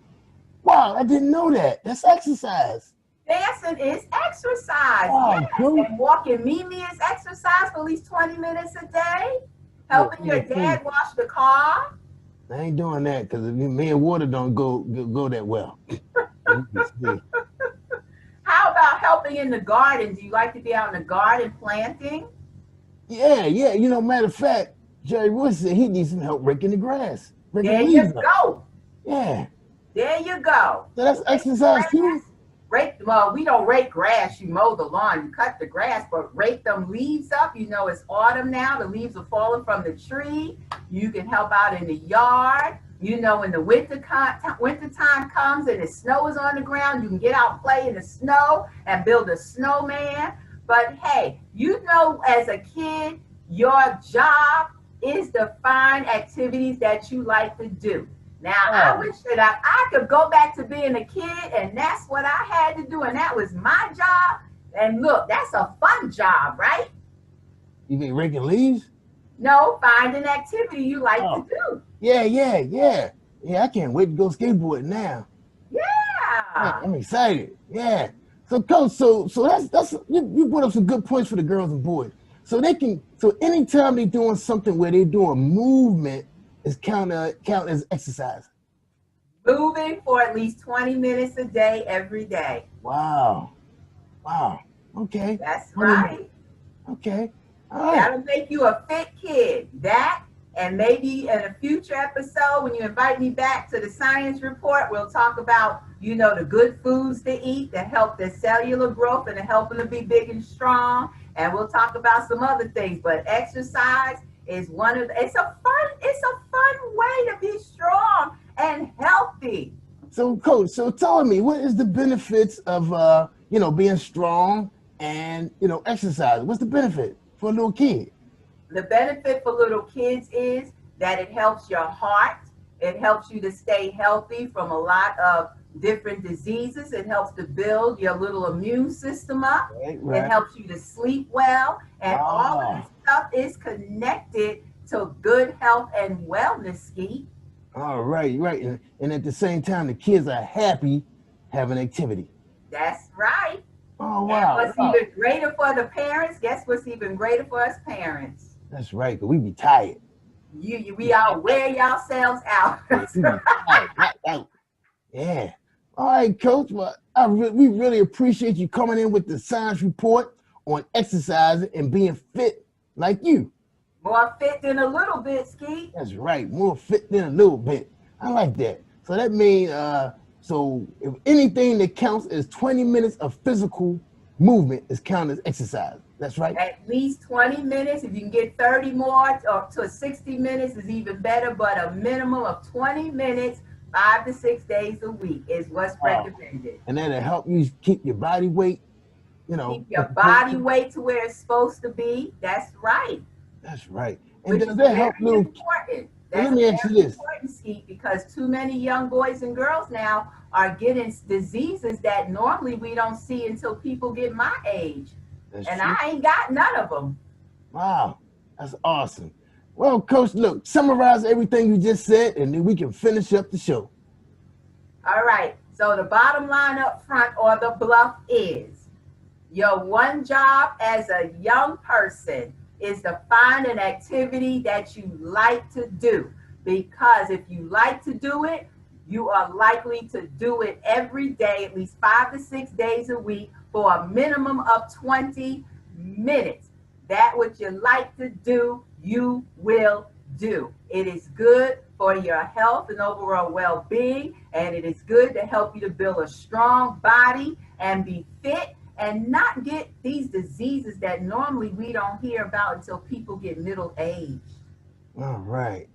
Wow, I didn't know that. That's exercise. Dancing is exercise. Wow, cool. And walking Mimi is exercise for at least 20 minutes a day. Helping your dad wash the car. I ain't doing that because me and water don't go that well. How about helping in the garden? Do you like to be out in the garden planting? Yeah. Matter of fact, Jerry Wood said he needs some help raking the grass. There you go. Yeah. There you go. So that's exercise too? Well, we don't rake grass. You mow the lawn, you cut the grass, but rake them leaves up. It's autumn now. The leaves are falling from the tree. You can help out in the yard. When the winter time comes and the snow is on the ground, you can get out and play in the snow and build a snowman. But hey, as a kid, your job is to find activities that you like to do. Now, I wish that I could go back to being a kid, and that's what I had to do, and that was my job. And look, that's a fun job, right? You mean raking leaves? No, find an activity you like to do. Yeah. Yeah, I can't wait to go skateboarding now. Yeah. I'm excited. Yeah. So, Coach, so that's you put up some good points for the girls and boys. So anytime they're doing something where they're doing movement, is count as exercise. Moving for at least 20 minutes a day, every day. Wow. Okay. That's right. Okay. All right. That'll make you a fit kid. That, and maybe in a future episode, when you invite me back to the science report, we'll talk about, the good foods to eat that help their cellular growth and to help them to be big and strong. And we'll talk about some other things. But exercise is it's a fun way to be strong and healthy. So, Coach, tell me, what is the benefits of being strong and exercise? What's the benefit for a little kid? The benefit for little kids is that it helps your heart. It helps you to stay healthy from a lot of different diseases. It helps to build your little immune system up. Right. It helps you to sleep well. And all of this stuff is connected to good health and wellness, Skeet. All right. And at the same time, the kids are happy having activity. That's right. Oh, wow. And what's even greater for the parents, guess what's even greater for us parents? That's right, because we be tired. We all wear yourselves out. Yeah. All right, Coach. Well, we really appreciate you coming in with the science report on exercising and being fit like you. More fit than a little bit, Skeet. That's right. More fit than a little bit. I like that. So that means, so if anything that counts as 20 minutes of physical movement is counted as exercise. That's right. At least 20 minutes. If you can get 30 more or to 60 minutes is even better, but a minimum of 20 minutes, 5 to 6 days a week is what's recommended. And that'll help you keep your body weight, Keep your body weight to where it's supposed to be. That's right. That's right. And does that help little? Important. That's let me ask you this. Important, Skeet, because too many young boys and girls now are getting diseases that normally we don't see until people get my age. That's true. I ain't got none of them. Wow, that's awesome. Well, Coach, look, summarize everything you just said, and then we can finish up the show. All right. So the bottom line up front or the bluff is your one job as a young person is to find an activity that you like to do. Because if you like to do it, you are likely to do it every day, at least 5 to 6 days a week, for a minimum of 20 minutes. That what you like to do, you will do. It is good for your health and overall well-being, and it is good to help you to build a strong body and be fit and not get these diseases that normally we don't hear about until people get middle age. All right,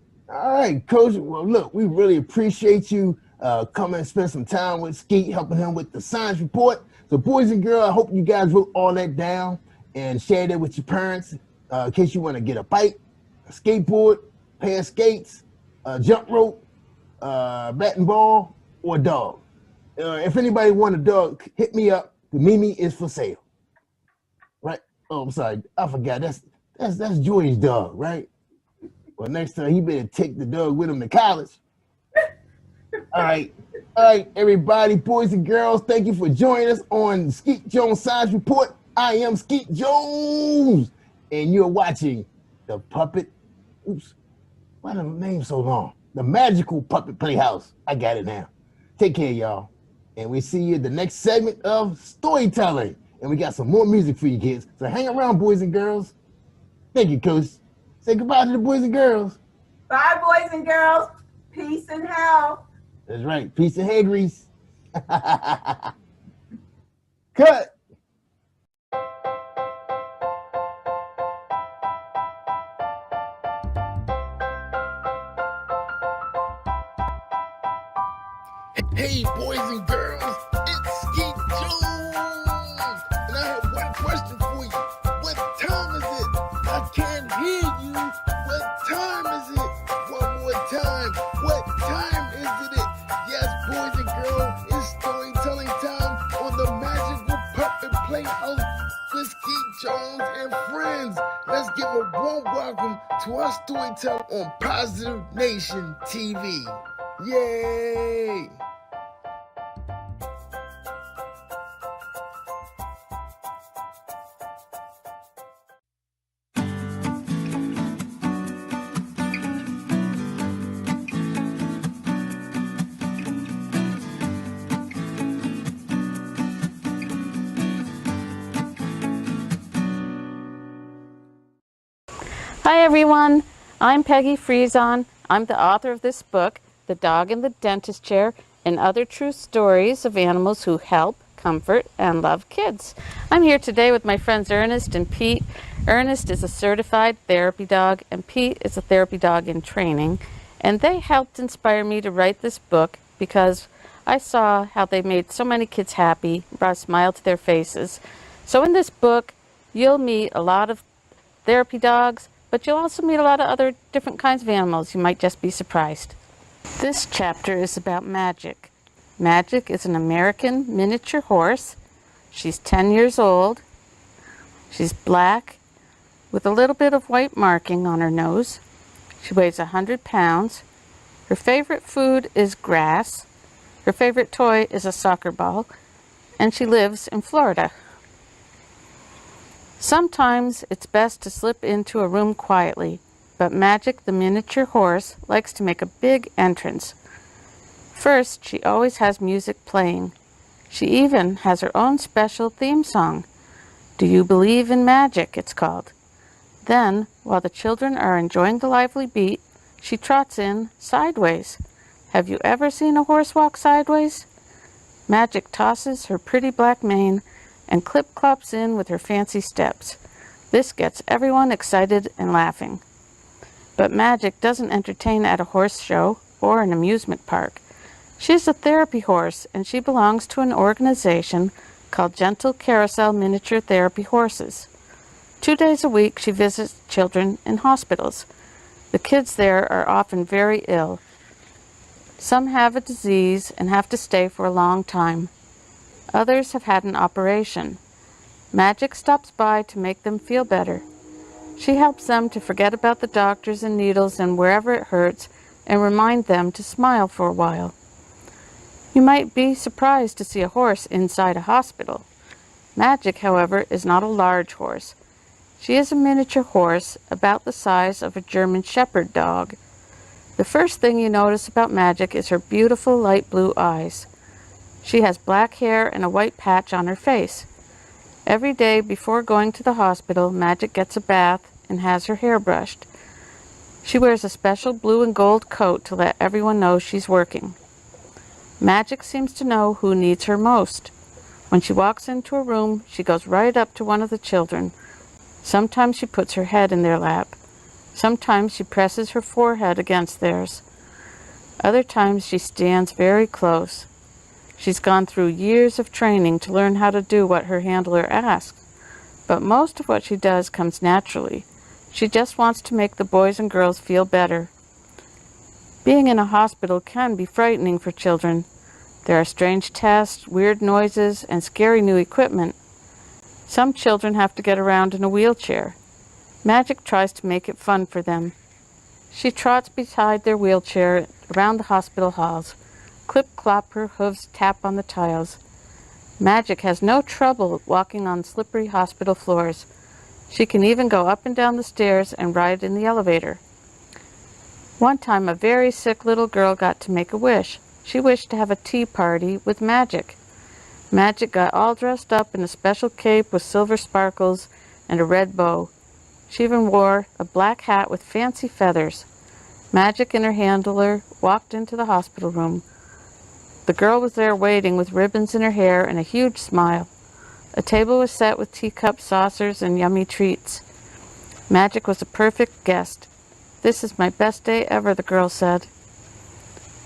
Coach. Well, look, we really appreciate you coming and spend some time with Skeet, helping him with the science report. So, boys and girls, I hope you guys wrote all that down and shared it with your parents in case you want to get a bike, a skateboard, pair of skates, a jump rope, bat and ball, or a dog. If anybody want a dog, hit me up. The Mimi is for sale. Right? Oh, I'm sorry. I forgot. That's Joy's dog, right? Well, next time he better take the dog with him to college. All right, everybody, boys and girls, thank you for joining us on Skeet Jones Science Report. I am Skeet Jones, and you're watching the Puppet. Oops, why the name so long? The Magical Puppet Playhouse. I got it now. Take care, y'all, and we see you in the next segment of storytelling. And we got some more music for you kids. So hang around, boys and girls. Thank you, Coach. Say goodbye to the boys and girls. Bye, boys and girls. Peace and health. That's right. Peace and hair grease. Cut. Hey, boys and girls, it's Skeet Jones. And I have one question for you. What time is it? I can't hear you. What time is it? One more time. What time is it? Yes, boys and girls, it's storytelling time on the Magical Puppet Playhouse with Skeet Jones and friends. Let's give a warm welcome to our storyteller on Positive Nation TV. Yay! Hi everyone, I'm Peggy Friesen. I'm the author of this book, The Dog in the Dentist Chair, and Other True Stories of Animals Who Help, Comfort, and Love Kids. I'm here today with my friends Ernest and Pete. Ernest is a certified therapy dog, and Pete is a therapy dog in training. And they helped inspire me to write this book because I saw how they made so many kids happy, brought a smile to their faces. So in this book, you'll meet a lot of therapy dogs, but you'll also meet a lot of other different kinds of animals. You might just be surprised. This chapter is about Magic. Magic is an American miniature horse. She's 10 years old. She's black with a little bit of white marking on her nose. She weighs 100 pounds. Her favorite food is grass. Her favorite toy is a soccer ball. And she lives in Florida. Sometimes it's best to slip into a room quietly, but Magic, the miniature horse, likes to make a big entrance. First, she always has music playing. She even has her own special theme song. Do You Believe in Magic, it's called. Then, while the children are enjoying the lively beat, she trots in sideways. Have you ever seen a horse walk sideways? Magic tosses her pretty black mane and clip-clops in with her fancy steps. This gets everyone excited and laughing. But Magic doesn't entertain at a horse show or an amusement park. She's a therapy horse, and she belongs to an organization called Gentle Carousel Miniature Therapy Horses. 2 days a week, she visits children in hospitals. The kids there are often very ill. Some have a disease and have to stay for a long time. Others have had an operation. Magic stops by to make them feel better. She helps them to forget about the doctors and needles and wherever it hurts and remind them to smile for a while. You might be surprised to see a horse inside a hospital. Magic, however, is not a large horse. She is a miniature horse about the size of a German Shepherd dog. The first thing you notice about Magic is her beautiful light blue eyes. She has black hair and a white patch on her face. Every day before going to the hospital, Magic gets a bath and has her hair brushed. She wears a special blue and gold coat to let everyone know she's working. Magic seems to know who needs her most. When she walks into a room, she goes right up to one of the children. Sometimes she puts her head in their lap. Sometimes she presses her forehead against theirs. Other times she stands very close. She's gone through years of training to learn how to do what her handler asks, but most of what she does comes naturally. She just wants to make the boys and girls feel better. Being in a hospital can be frightening for children. There are strange tests, weird noises, and scary new equipment. Some children have to get around in a wheelchair. Magic tries to make it fun for them. She trots beside their wheelchair around the hospital halls. Clip-clop, her hooves tap on the tiles. Magic has no trouble walking on slippery hospital floors. She can even go up and down the stairs and ride in the elevator. One time, a very sick little girl got to make a wish. She wished to have a tea party with Magic. Magic got all dressed up in a special cape with silver sparkles and a red bow. She even wore a black hat with fancy feathers. Magic and her handler walked into the hospital room. The girl was there waiting with ribbons in her hair and a huge smile. A table was set with teacups, saucers, and yummy treats. Magic was a perfect guest. "This is my best day ever," the girl said.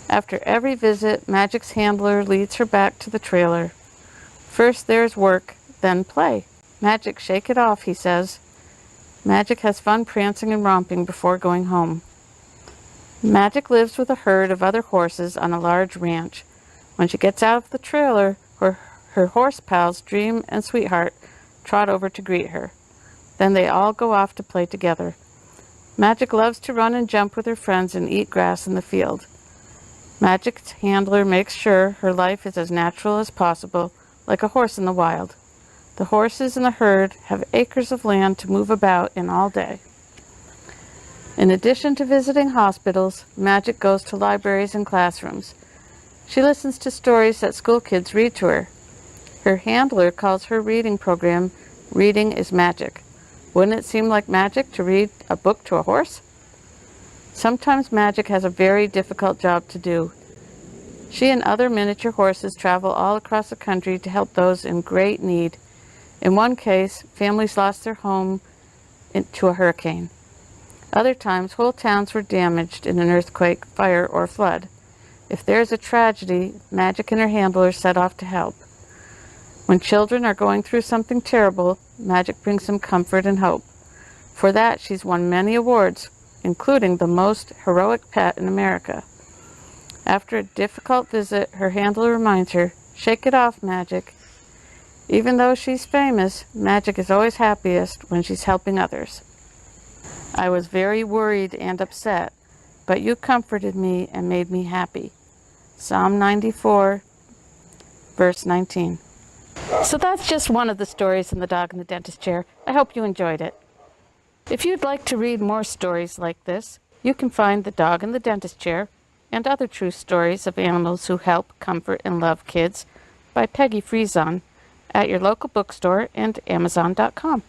After every visit, Magic's handler leads her back to the trailer. First there's work, then play. "Magic, shake it off," he says. Magic has fun prancing and romping before going home. Magic lives with a herd of other horses on a large ranch. When she gets out of the trailer, her horse pals, Dream and Sweetheart, trot over to greet her. Then they all go off to play together. Magic loves to run and jump with her friends and eat grass in the field. Magic's handler makes sure her life is as natural as possible, like a horse in the wild. The horses in the herd have acres of land to move about in all day. In addition to visiting hospitals, Magic goes to libraries and classrooms. She listens to stories that school kids read to her. Her handler calls her reading program Reading is Magic. Wouldn't it seem like magic to read a book to a horse? Sometimes Magic has a very difficult job to do. She and other miniature horses travel all across the country to help those in great need. In one case, families lost their home to a hurricane. Other times, whole towns were damaged in an earthquake, fire, or flood. If there is a tragedy, Magic and her handlers set off to help. When children are going through something terrible, Magic brings them comfort and hope. For that, she's won many awards, including the most heroic pet in America. After a difficult visit, her handler reminds her, "Shake it off, Magic." Even though she's famous, Magic is always happiest when she's helping others. I was very worried and upset, but you comforted me and made me happy. Psalm 94, verse 19. So that's just one of the stories in The Dog in the Dentist Chair. I hope you enjoyed it. If you'd like to read more stories like this, you can find The Dog in the Dentist Chair and other true stories of animals who help, comfort, and love kids by Peggy Friesen at your local bookstore and Amazon.com.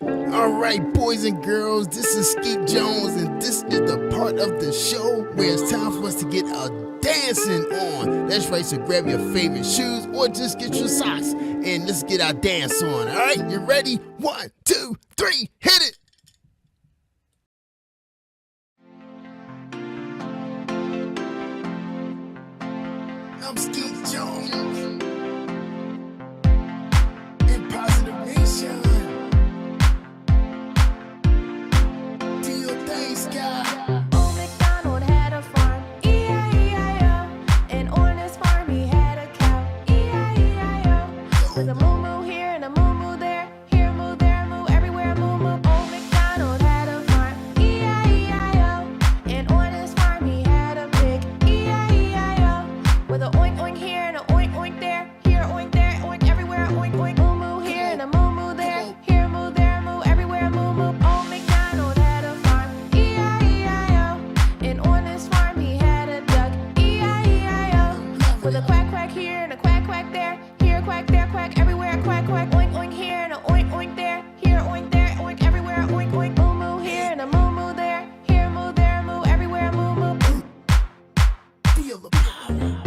All right, boys and girls, this is Skeet Jones, and this is the part of the show where it's time for us to get a dancing on. That's right, so grab your favorite shoes or just get your socks, and let's get our dance on. All right, you ready? 1, 2, 3, hit it! I'm Skeet Jones in Positive Nation. Do your thing, Sky. Old MacDonald had a farm, E-I-E-I-O. And on his farm he had a cow, E-I-E-I-O. With a moo-moo here and a moo-moo there, here moo, there moo, everywhere moo-moo. Old MacDonald had a farm, E-I-E-I-O. And on his farm he had a pig, E-I-E-I-O. With a oink oink here and a oink oink there, here oink there, oink everywhere, oink oink. Moo-moo here and a moo-moo there, here moo, there moo, everywhere moo-moo. Old MacDonald had a farm, E-I-E-I-O. And on his farm he had a duck, E-I-E-I-O. With a quack quack here and a quack quack there, here quack there quack everywhere quack quack. Oink oink here and a oink oink there, here oink there, oink everywhere, oink oink. Moo-moo here and a moo-moo there, here moo, there moo, everywhere moo-moo. Feel the power.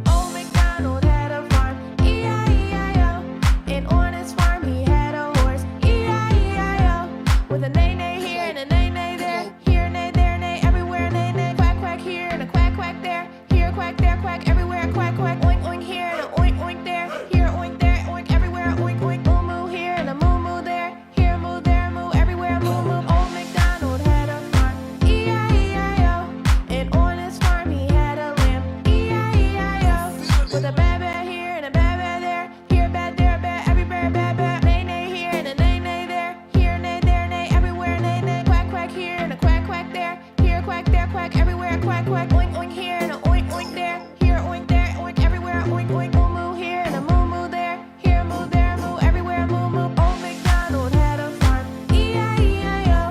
Old MacDonald had a farm, E-I-E-I-O. And on his farm he had a horse, E-I-E-I-O. With a neigh-neigh here and a neigh-neigh there, here neigh, there neigh, everywhere neigh-neigh. Quack quack here and a quack quack there, here quack there quack everywhere quack quack. Oink oink here and a oink oink there, here oink there, oink everywhere, oink oink. Moo-moo here and a moo-moo there, here moo, there moo, everywhere moo-moo. Old MacDonald had a farm, E-I-E-I-O. And on his farm he had a lamb, E-I-E-I-O. With a baa-baa here and a baa-baa there, here bad, there bad, everywhere baa-baa. Neigh-neigh here and a neigh-neigh there, here neigh, there neigh, everywhere neigh-neigh. Quack quack here and a quack quack there, here quack there quack everywhere quack quack. Oink oink here and a oink oink there, here oink there, oink everywhere, oink oink. Moo-moo here and a moo-moo there, here moo, there moo, everywhere moo-moo. Old MacDonald had a farm, E-I-E-I-O.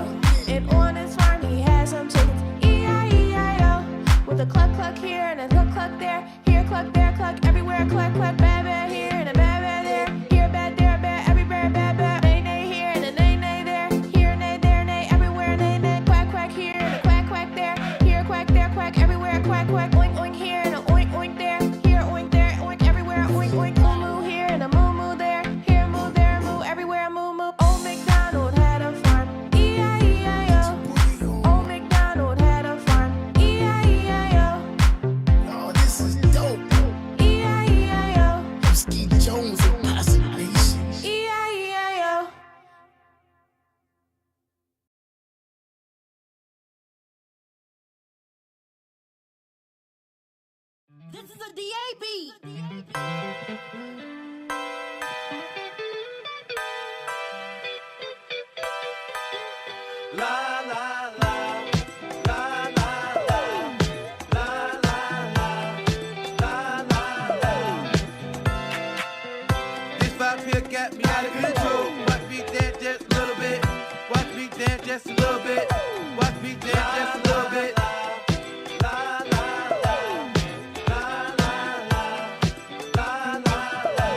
And on his farm he had some chickens, E-I-E-I-O. With a cluck cluck here and a cluck cluck there, here cluck there cluck everywhere cluck cluck. Baa-baa here and a baa-baa there, here bad, there bad, everywhere baa-baa. Neigh-neigh here and a neigh-neigh there, here neigh, there neigh, everywhere neigh-neigh. Quack quack here and a quack quack there, here quack there quack everywhere quack quack. Oink oink here and a oink oink there, here oink there, oink everywhere, oink oink. Moo-moo here and a moo-moo there, here moo, there moo, everywhere moo-moo. Old MacDonald had a farm, E-I-E-I-O. Old MacDonald had a farm, E-I-E-I-O. Oh, this is dope. E-I-E-I-O. I'm Skeet Jones in Positive Nation. E-I-E-I-O. This is a DAB. La la la, la la la, la la la, la la la. This vibe here got me out of control. Watch me dance just a little bit. Watch me dance just a little bit. Watch me dance just a little bit. La la la, la la la, la la la.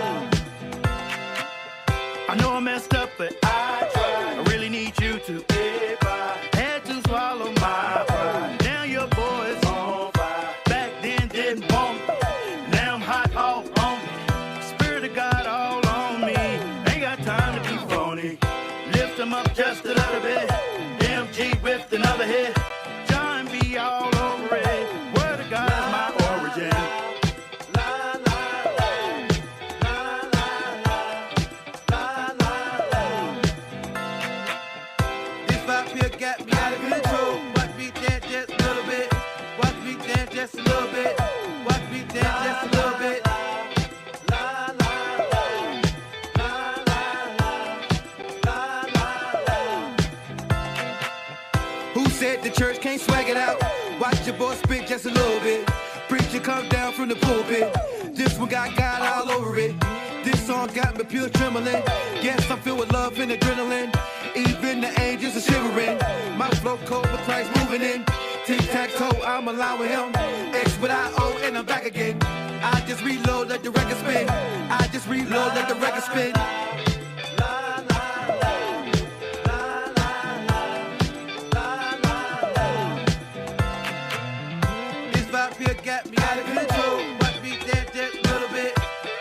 I know I messed up, but I tried. I really need you to get by. Had to swallow my pride. Now your boy's on fire. Back then didn't want me. Now I'm hot all on me. Spirit of God all on me. Ain't got time to be phony. Lift them up just a little bit. MG with another hit. John B all over it. Word of God is my origin. Got me out of control. Watch me dance just a little bit. Watch me dance just a little bit. Watch me dance just a little bit. Who said the church can't swag it out? Watch your boy spit just a little bit. Preacher come down from the pulpit. This one got God all over it. This song got me pure trembling. Yes, I'm filled with love and adrenaline. Even the angels are shivering. My flow cold, but Christ moving in. Tic-tac-toe, I'm allowing him. X with I-O, and I'm back again. I just reload, let the record spin. I just reload, let the record spin. This vibe here got me out of control. Watch me dance just a little bit.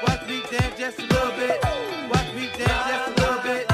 Watch me dance just a little bit. Watch me dance just a little bit.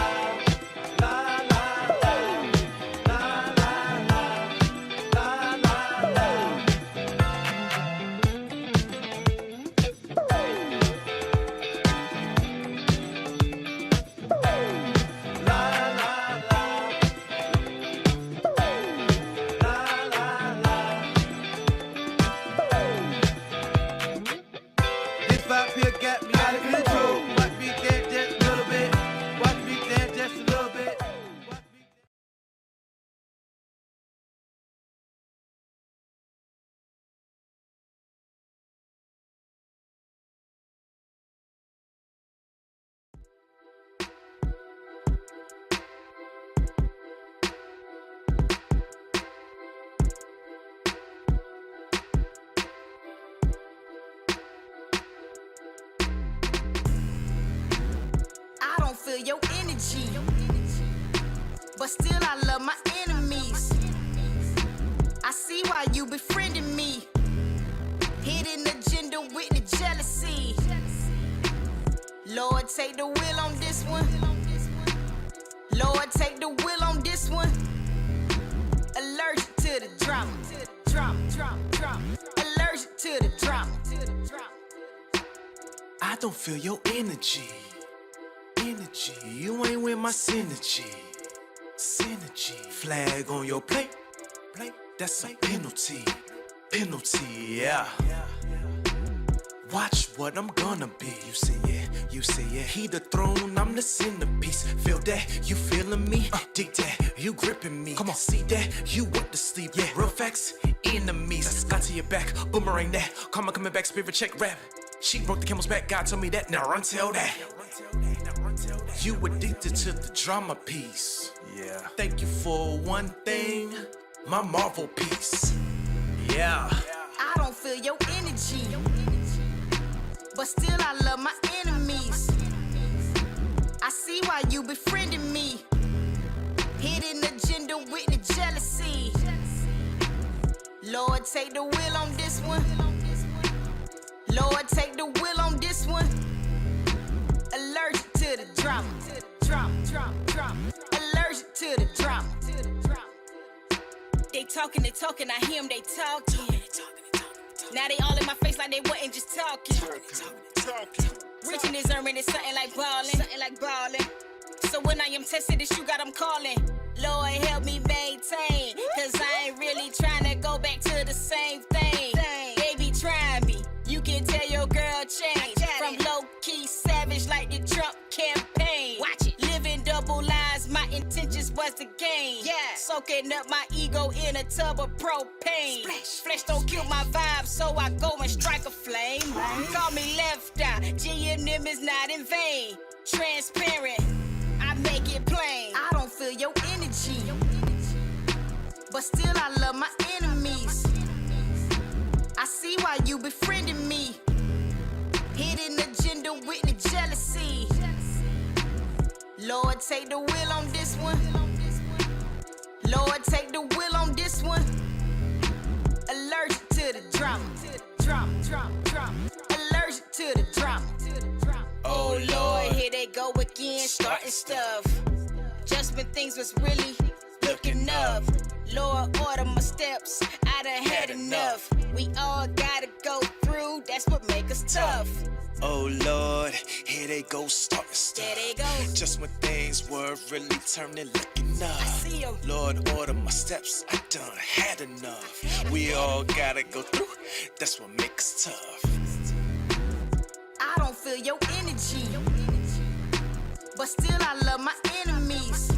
Feel your energy, but still I love my enemies. I see why you befriending me. Hidden agenda with the jealousy. Lord, take the wheel on this one. Lord, take the wheel on this one. Allergic to the drama. Allergic to the drama. I don't feel your energy. You ain't with my synergy. Flag on your plate. That's a penalty. Yeah. Watch what I'm gonna be. You see it. He the throne, I'm the centerpiece. Feel that, you feeling me? Dig that, you gripping me. Come on, see that, you want to sleep. Yeah, real facts, enemies. Got to your back, boomerang that. Karma coming back, spirit check rap. She broke the camel's back, God told me that. Now run tell that. You addicted to the drama piece. Yeah. Thank you for one thing, my Marvel piece. Yeah. I don't feel your energy, but still I love my enemies. I see why you befriending me. Hidden agenda with the jealousy. Lord, take the wheel on this one. Lord, take the wheel on this one. Allergic to the drama. Allergic to the drama. They talking, I hear them, they talking. Now they all in my face like they wasn't just talking. Rich in his earning is something like ballin'. So when I am tested, this you got them calling. Lord, help me maintain, cause I ain't really trying to go back to the same thing. They be trying me, you can tell your girl changed. From low-key savage like the Trump campaign. Watch it. Living double lives, my intentions was to gain. Yeah. Soaking up my ego in a tub of propane. Flesh don't kill my vibe, so I go and strike a flame. Call me left eye, G&M is not in vain. Transparent, I make it plain. I don't feel your energy, but still I love my enemies. I see why you befriending me. Hidden agenda with the jealousy. Lord, take the wheel on this one. Lord, take the wheel on this one. Allergic to the drama. Allergic to the drama. Oh Lord, here they go again, starting stuff. Just when things was really looking up. Lord, order my steps, I done had enough. We all gotta go through, that's what make us tough. Oh Lord, here they go starting stuff. There they go. Just when things were really turning, looking up. I see 'em. Lord, order my steps, I done had enough. We all gotta go through, that's what makes us tough. I don't feel your energy, but still I love my enemies.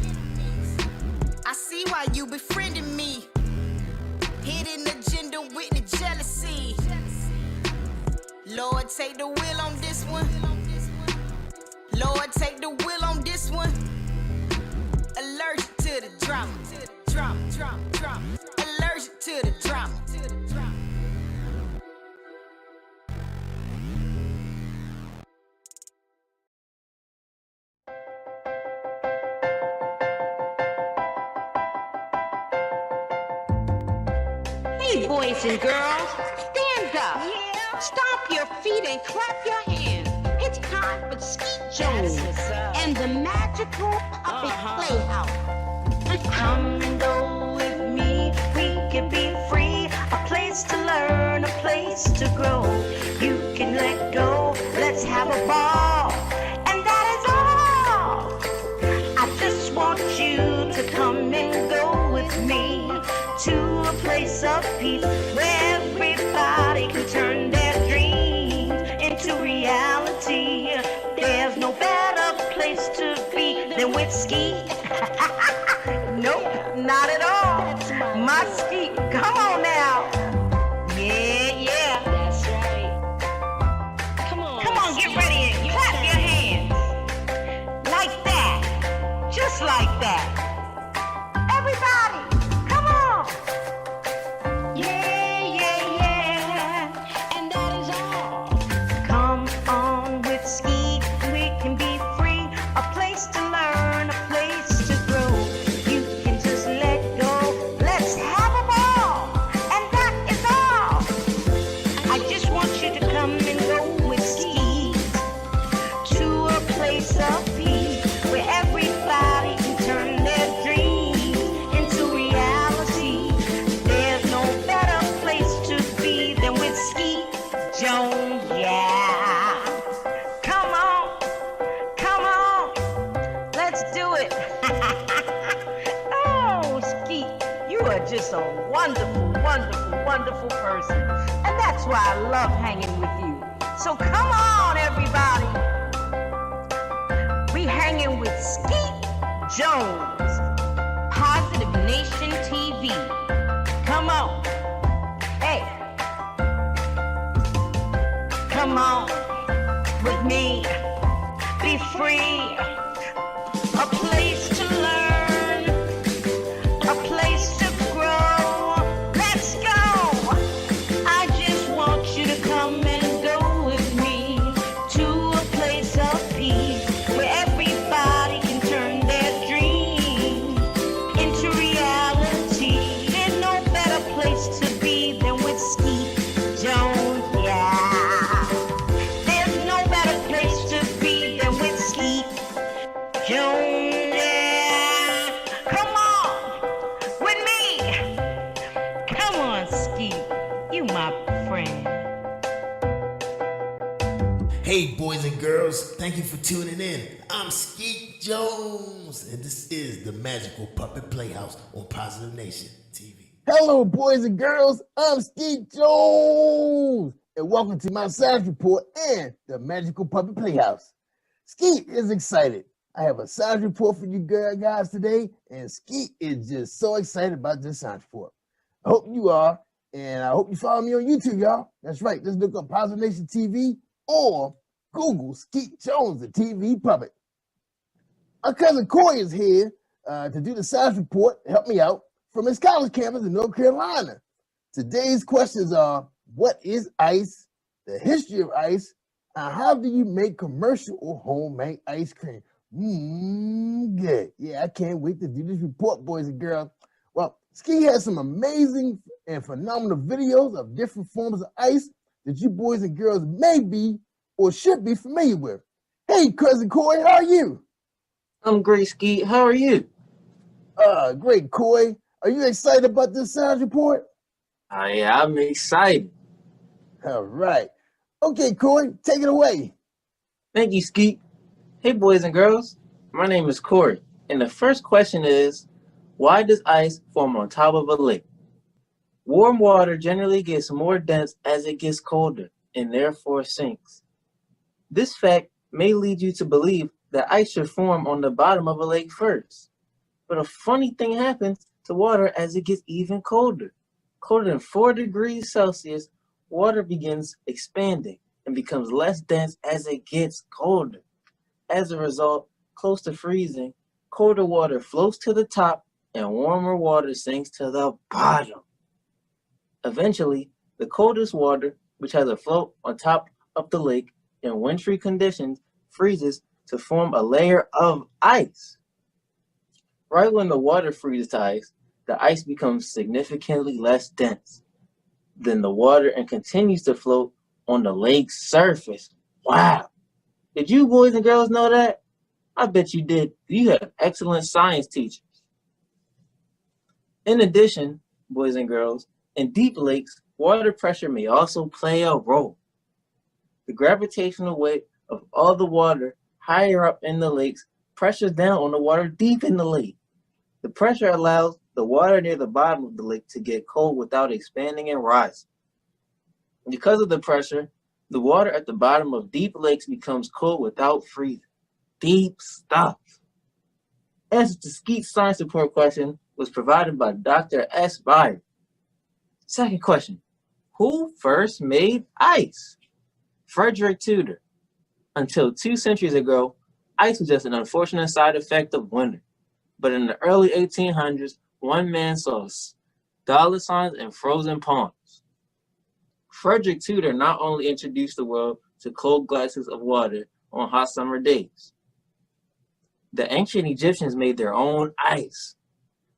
I see why you befriending me. Hidden agenda with the jealousy. Lord, take the wheel on this one. Lord, take the wheel on this one. Allergic to the drama. Allergic to the drama. Hey, boys and girls, stand up. Stomp your feet and clap your hands. It's time for Skeet Jones and the magical puppet Playhouse. Come and go with me, we can be free. A place to learn, a place to grow. You can let go, let's have a ball. And that is all. I just want you to come and go with me to a place of peace where everybody can turn their dreams into reality. There's no better place to be than with Skeet. Nope, not at all. My Skeet, come on now. Yeah. That's right. Come on, Get ready and clap your hands. Like that. Just like that. Everybody, come on. Yeah. And that is all. Come on with Skeet, we can be free. A place to learn, a place to grow. You can just let go, let's have a ball. And that is all. I just want you to come and go with Skeet to a place of peace where everybody can turn their dreams into reality. There's no better place to be than with Skeet Jones, yeah. Come on, let's do it. Oh, Skeet, you are just a wonderful person. And that's why I love hanging with you. So come on, everybody. We hanging with Skeet Jones, Positive Nation TV. Come on. Hey. Come on with me. Be free. A place to learn. A place to grow. Let's go. I just want you to come and go with me to a place of peace where everybody can turn their dreams into reality. There's no better place to be than with Skeet Jones, yeah. There's no better place to be than with Skeet Jones, yeah. Come on with me. Come on, Skeet. You my friend. Hey, boys and girls, thank you for tuning in. I'm Skeet Jones, and this is the Magical Puppet Playhouse on Positive Nation TV. Hello, boys and girls. I'm Skeet Jones, and welcome to my science report and the Magical Puppet Playhouse. Skeet is excited. I have a science report for you guys today, and Skeet is just so excited about this science report. I hope you are, and I hope you follow me on YouTube, y'all. That's right. Just look up Positive Nation TV or Google Skeet Jones, the TV puppet. My cousin Corey is here to do the science report, help me out, from his college campus in North Carolina. Today's questions are, what is ice, the history of ice, and how do you make commercial or homemade ice cream? Good. Yeah, I can't wait to do this report, boys and girls. Well, Ski has some amazing and phenomenal videos of different forms of ice that you boys and girls may be or should be familiar with. Hey, cousin Coy, how are you? I'm great, Skeet. How are you? Great, Coy. Are you excited about this science report? Yeah, I'm excited. All right. Okay, Coy, take it away. Thank you, Skeet. Hey, boys and girls. My name is Corey, and the first question is, why does ice form on top of a lake? Warm water generally gets more dense as it gets colder, and therefore sinks. This fact may lead you to believe that ice should form on the bottom of a lake first. But a funny thing happens to water as it gets even colder. Colder than 4 degrees Celsius, water begins expanding and becomes less dense as it gets colder. As a result, close to freezing, colder water floats to the top and warmer water sinks to the bottom. Eventually, the coldest water, which has a float on top of the lake in wintry conditions, freezes to form a layer of ice. Right when the water freezes to ice, the ice becomes significantly less dense than the water and continues to float on the lake's surface. Wow! Did you boys and girls know that? I bet you did. You have excellent science teachers. In addition, boys and girls, in deep lakes, water pressure may also play a role. The gravitational weight of all the water higher up in the lakes pressures down on the water deep in the lake. The pressure allows the water near the bottom of the lake to get cold without expanding and rising. Because of the pressure, the water at the bottom of deep lakes becomes cold without freezing. Deep stuff. Answer to Skeet's science report question was provided by Dr. S. Byron. Second question, who first made ice? Frederick Tudor. Until 2 centuries ago, ice was just an unfortunate side effect of winter. But in the early 1800s, one man saw dollar signs and frozen ponds. Frederick Tudor not only introduced the world to cold glasses of water on hot summer days. The ancient Egyptians made their own ice.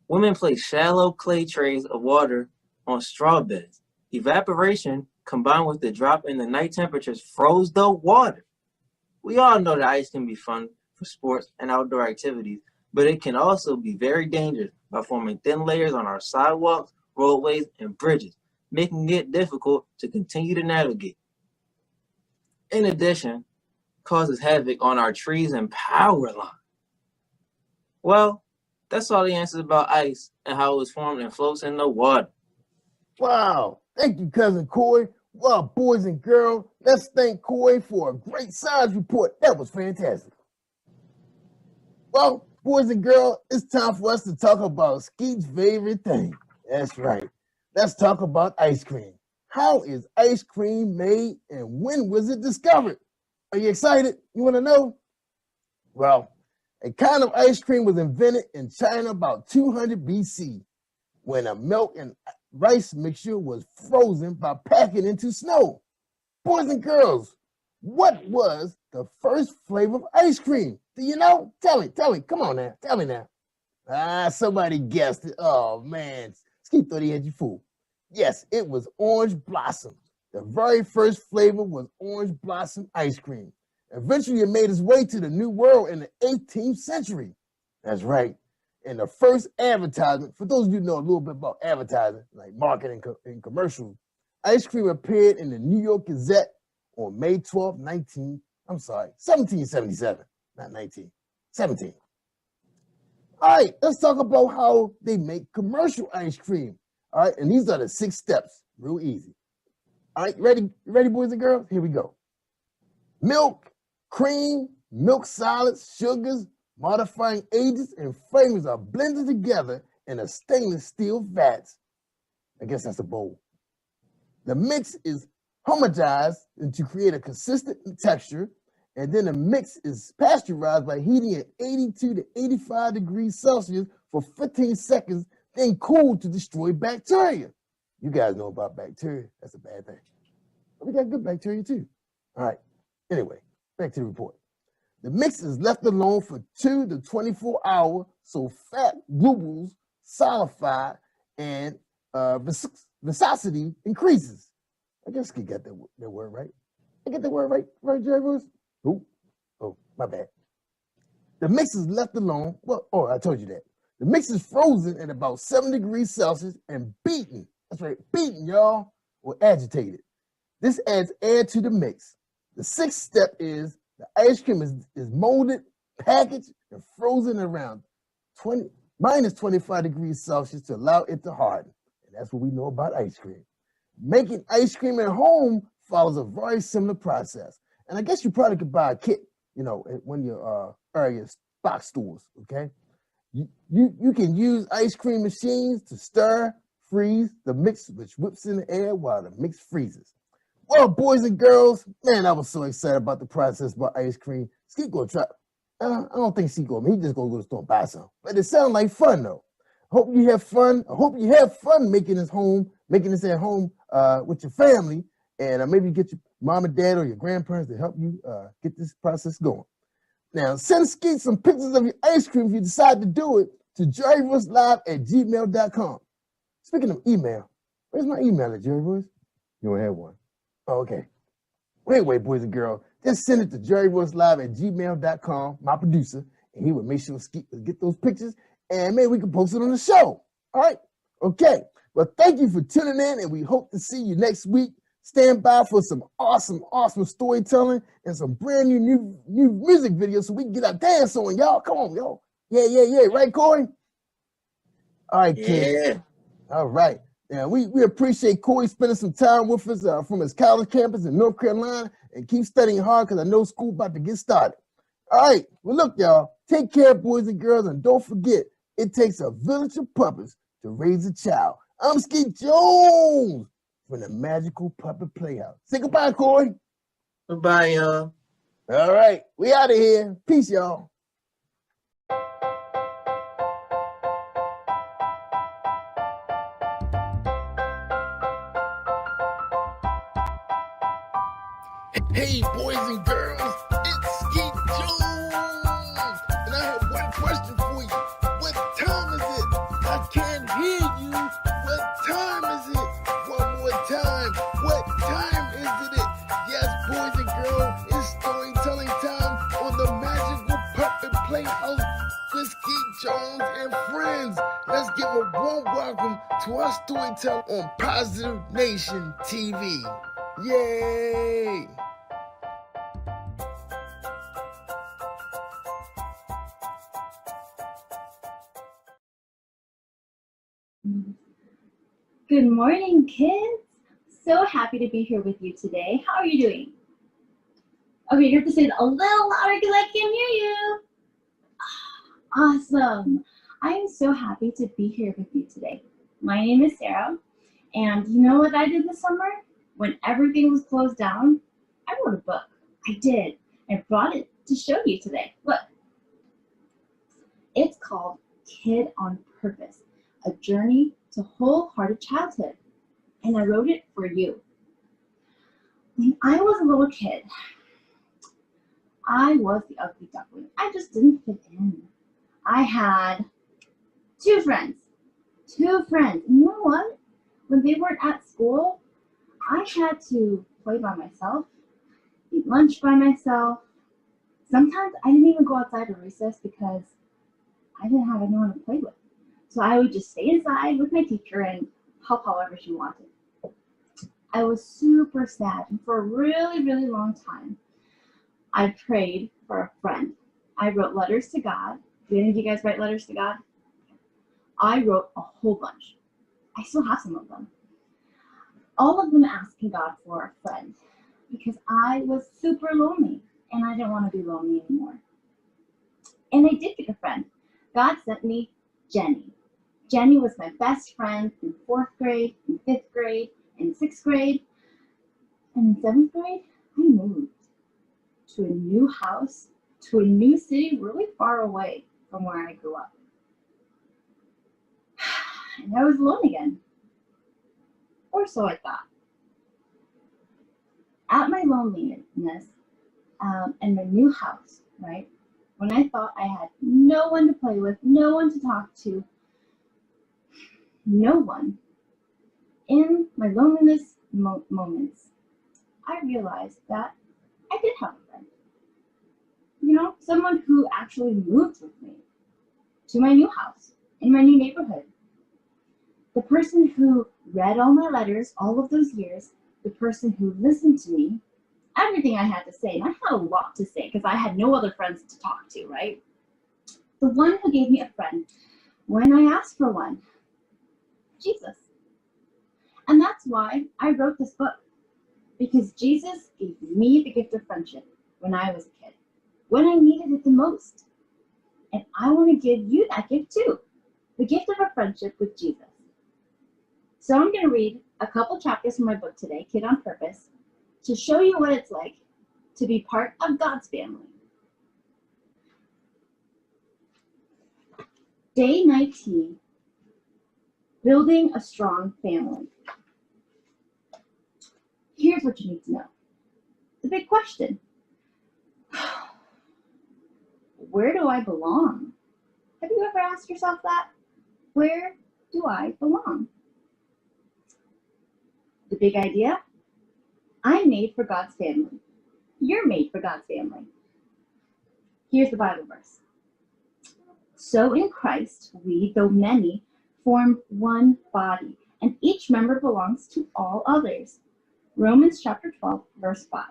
Women placed shallow clay trays of water on straw beds. Evaporation, combined with the drop in the night temperatures, froze the water. We all know that ice can be fun for sports and outdoor activities, but it can also be very dangerous by forming thin layers on our sidewalks, roadways, and bridges, making it difficult to continue to navigate. In addition, it causes havoc on our trees and power lines. Well, that's all the answers about ice and how it was formed and floats in the water. Wow. Thank you, cousin Coy. Well, boys and girls, let's thank Coy for a great science report. That was fantastic. Well, boys and girls, it's time for us to talk about Skeet's favorite thing. That's right. Let's talk about ice cream. How is ice cream made and when was it discovered? Are you excited? You want to know? Well, a kind of ice cream was invented in China about 200 BC when a milk and rice mixture was frozen by packing into snow. Boys and girls, what was the first flavor of ice cream? Do you know? Tell me. Come on now. Tell me now. Somebody guessed it. Oh, man. Skeet thought he had you fooled. Yes, it was orange blossom. The very first flavor was orange blossom ice cream. Eventually, it made its way to the New World in the 18th century. That's right. And the first advertisement, for those of you who know a little bit about advertising, like marketing and commercials, ice cream appeared in the New York Gazette on May 12, 1777, not 19, 17. All right, let's talk about how they make commercial ice cream. All right, and these are the 6 steps, real easy. All right, ready, boys and girls? Here we go. Milk, cream, milk solids, sugars, modifying agents, and flavors are blended together in a stainless steel vat. I guess that's a bowl. The mix is homogenized to create a consistent texture, and then the mix is pasteurized by heating at 82 to 85 degrees Celsius for 15 seconds, then cooled to destroy bacteria. You guys know about bacteria. That's a bad thing. But we got good bacteria too. All right. Anyway, back to the report. The mix is left alone for 2 to 24 hours so fat bubbles solidify and viscosity increases. I guess I get that word right. I get the word right, Jerry Bruce? Oh, my bad. The mix is left alone. I told you that. The mix is frozen at about 7 degrees Celsius and beaten. That's right, beaten, y'all, or agitated. This adds air to the mix. The sixth step is the ice cream is molded, packaged, and frozen around minus 25 degrees Celsius to allow it to harden. And that's what we know about ice cream. Making ice cream at home follows a very similar process. And I guess you probably could buy a kit, at one of your area box stores, okay? You can use ice cream machines to stir, freeze the mix, which whips in the air while the mix freezes. Well, boys and girls, man, I was so excited about the process about ice cream. Skeet gonna try. I don't think Skeet gonna. He just gonna go to the store and buy some. But it sounds like fun though. Hope you have fun. I hope you have fun making this at home with your family, and maybe get your mom and dad or your grandparents to help you get this process going. Now, send Skeet some pictures of your ice cream if you decide to do it to jerryvoicelive@gmail.com. Speaking of email, where's my email at, Jerry Voice? You don't have one. Oh, okay. Wait, boys and girls. Just send it to jerryvoicelive@gmail.com, my producer, and he will make sure Skeet will get those pictures, and maybe we can post it on the show. All right? Okay. Well, thank you for tuning in, and we hope to see you next week. Stand by for some awesome storytelling and some brand new music videos so we can get our dance on, y'all. Come on, y'all. Yeah. Right, Corey? All right, kid. All right. Now, we appreciate Corey spending some time with us from his college campus in North Carolina, and keep studying hard because I know school about to get started. All right. Well, look, y'all. Take care, boys and girls, and don't forget, it takes a village of puppets to raise a child. I'm Skeet Jones from the Magical Puppet Playhouse. Say goodbye, Corey. Goodbye, y'all. All right. We out of here. Peace, y'all. Hey, boys and girls, it's Skeet Jones, and I have one question for you. What time is it? I can't hear you. What time is it? One more time. What time is it? Yes, boys and girls, it's storytelling time on the Magical Puppet Playhouse with Skeet Jones and friends. Let's give a warm welcome to our storyteller on Positive Nation TV. Yay! Good morning, kids. So happy to be here with you today. How are you doing? Okay, you have to say it a little louder because I can't hear you. Awesome. I am so happy to be here with you today. My name is Sarah, and you know what I did this summer? When everything was closed down, I wrote a book. I did. I brought it to show you today. Look. It's called Kid on Purpose, a journey to wholehearted childhood, and I wrote it for you. When I was a little kid, I was the ugly duckling. I just didn't fit in. I had two friends. And you know what? When they weren't at school, I had to play by myself, eat lunch by myself. Sometimes I didn't even go outside at recess because I didn't have anyone to play with. So I would just stay inside with my teacher and help however she wanted. I was super sad, and for a really, really long time, I prayed for a friend. I wrote letters to God. Do any of you guys write letters to God? I wrote a whole bunch. I still have some of them. All of them asking God for a friend because I was super lonely and I didn't want to be lonely anymore. And I did get a friend. God sent me Jenny. Jenny was my best friend in 4th grade, in 5th grade, in 6th grade, and in 7th grade, I moved to a new house, to a new city really far away from where I grew up. And I was alone again. Or so I thought. At my loneliness and my new house, right? When I thought I had no one to play with, no one to talk to, no one, in my loneliness moments, I realized that I did have a friend. You know, someone who actually moved with me to my new house, in my new neighborhood. The person who read all my letters all of those years, the person who listened to me, everything I had to say, and I had a lot to say because I had no other friends to talk to, right? The one who gave me a friend when I asked for one, Jesus. And that's why I wrote this book, because Jesus gave me the gift of friendship when I was a kid, when I needed it the most. And I want to give you that gift too, the gift of a friendship with Jesus. So I'm going to read a couple chapters from my book today, Kid on Purpose, to show you what it's like to be part of God's family. Day 19, building a strong family. Here's what you need to know. The big question. Where do I belong? Have you ever asked yourself that? Where do I belong? The big idea? I'm made for God's family. You're made for God's family. Here's the Bible verse. So in Christ, we, though many, form one body, and each member belongs to all others. Romans chapter 12, verse 5.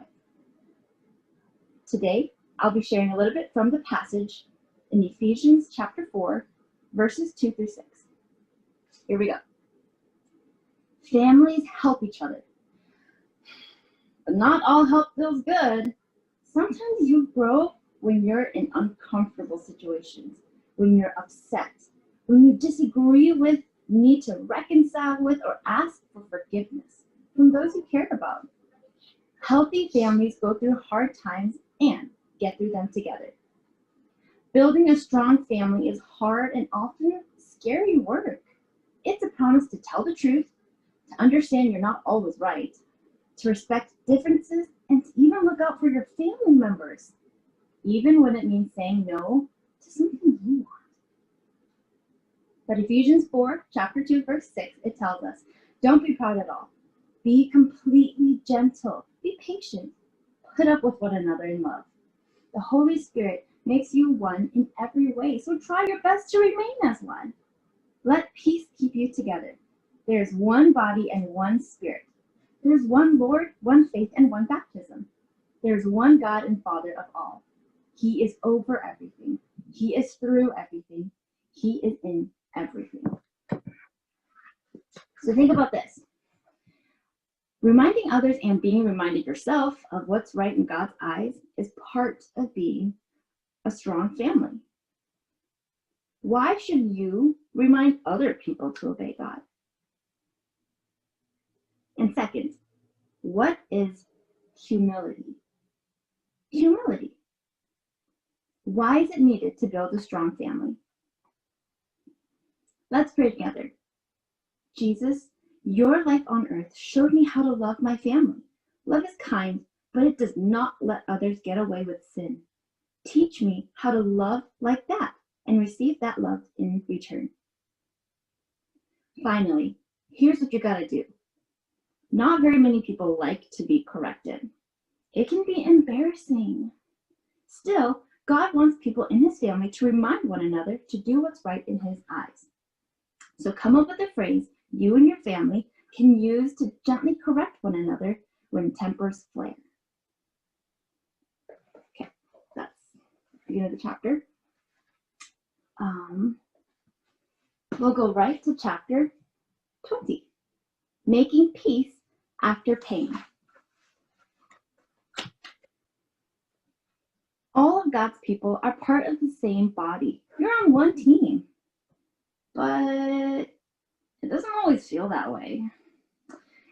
Today, I'll be sharing a little bit from the passage in Ephesians chapter 4, verses 2 through 6. Here we go. Families help each other. But not all help feels good. Sometimes you grow when you're in uncomfortable situations, when you're upset, when you disagree with, need to reconcile with, or ask for forgiveness from those you care about. Healthy families go through hard times and get through them together. Building a strong family is hard and often scary work. It's a promise to tell the truth, to understand you're not always right, to respect differences, and to even look out for your family members, even when it means saying no to something you want. But Ephesians 4, chapter 2, verse 6, it tells us, don't be proud at all. Be completely gentle. Be patient. Put up with one another in love. The Holy Spirit makes you one in every way, so try your best to remain as one. Let peace keep you together. There is one body and one Spirit. There is one Lord, one faith, and one baptism. There is one God and Father of all. He is over everything. He is through everything. He is in everything. So think about this. Reminding others and being reminded yourself of what's right in God's eyes is part of being a strong family. Why should you remind other people to obey God? And second, what is humility? Humility. Why is it needed to build a strong family? Let's pray together. Jesus, your life on earth showed me how to love my family. Love is kind, but it does not let others get away with sin. Teach me how to love like that and receive that love in return. Finally, here's what you gotta do. Not very many people like to be corrected. It can be embarrassing. Still, God wants people in his family to remind one another to do what's right in his eyes. So come up with a phrase you and your family can use to gently correct one another when tempers flare. Okay, that's the beginning of the chapter. We'll go right to chapter 20, making peace after pain. All of God's people are part of the same body. You're on one team, but it doesn't always feel that way.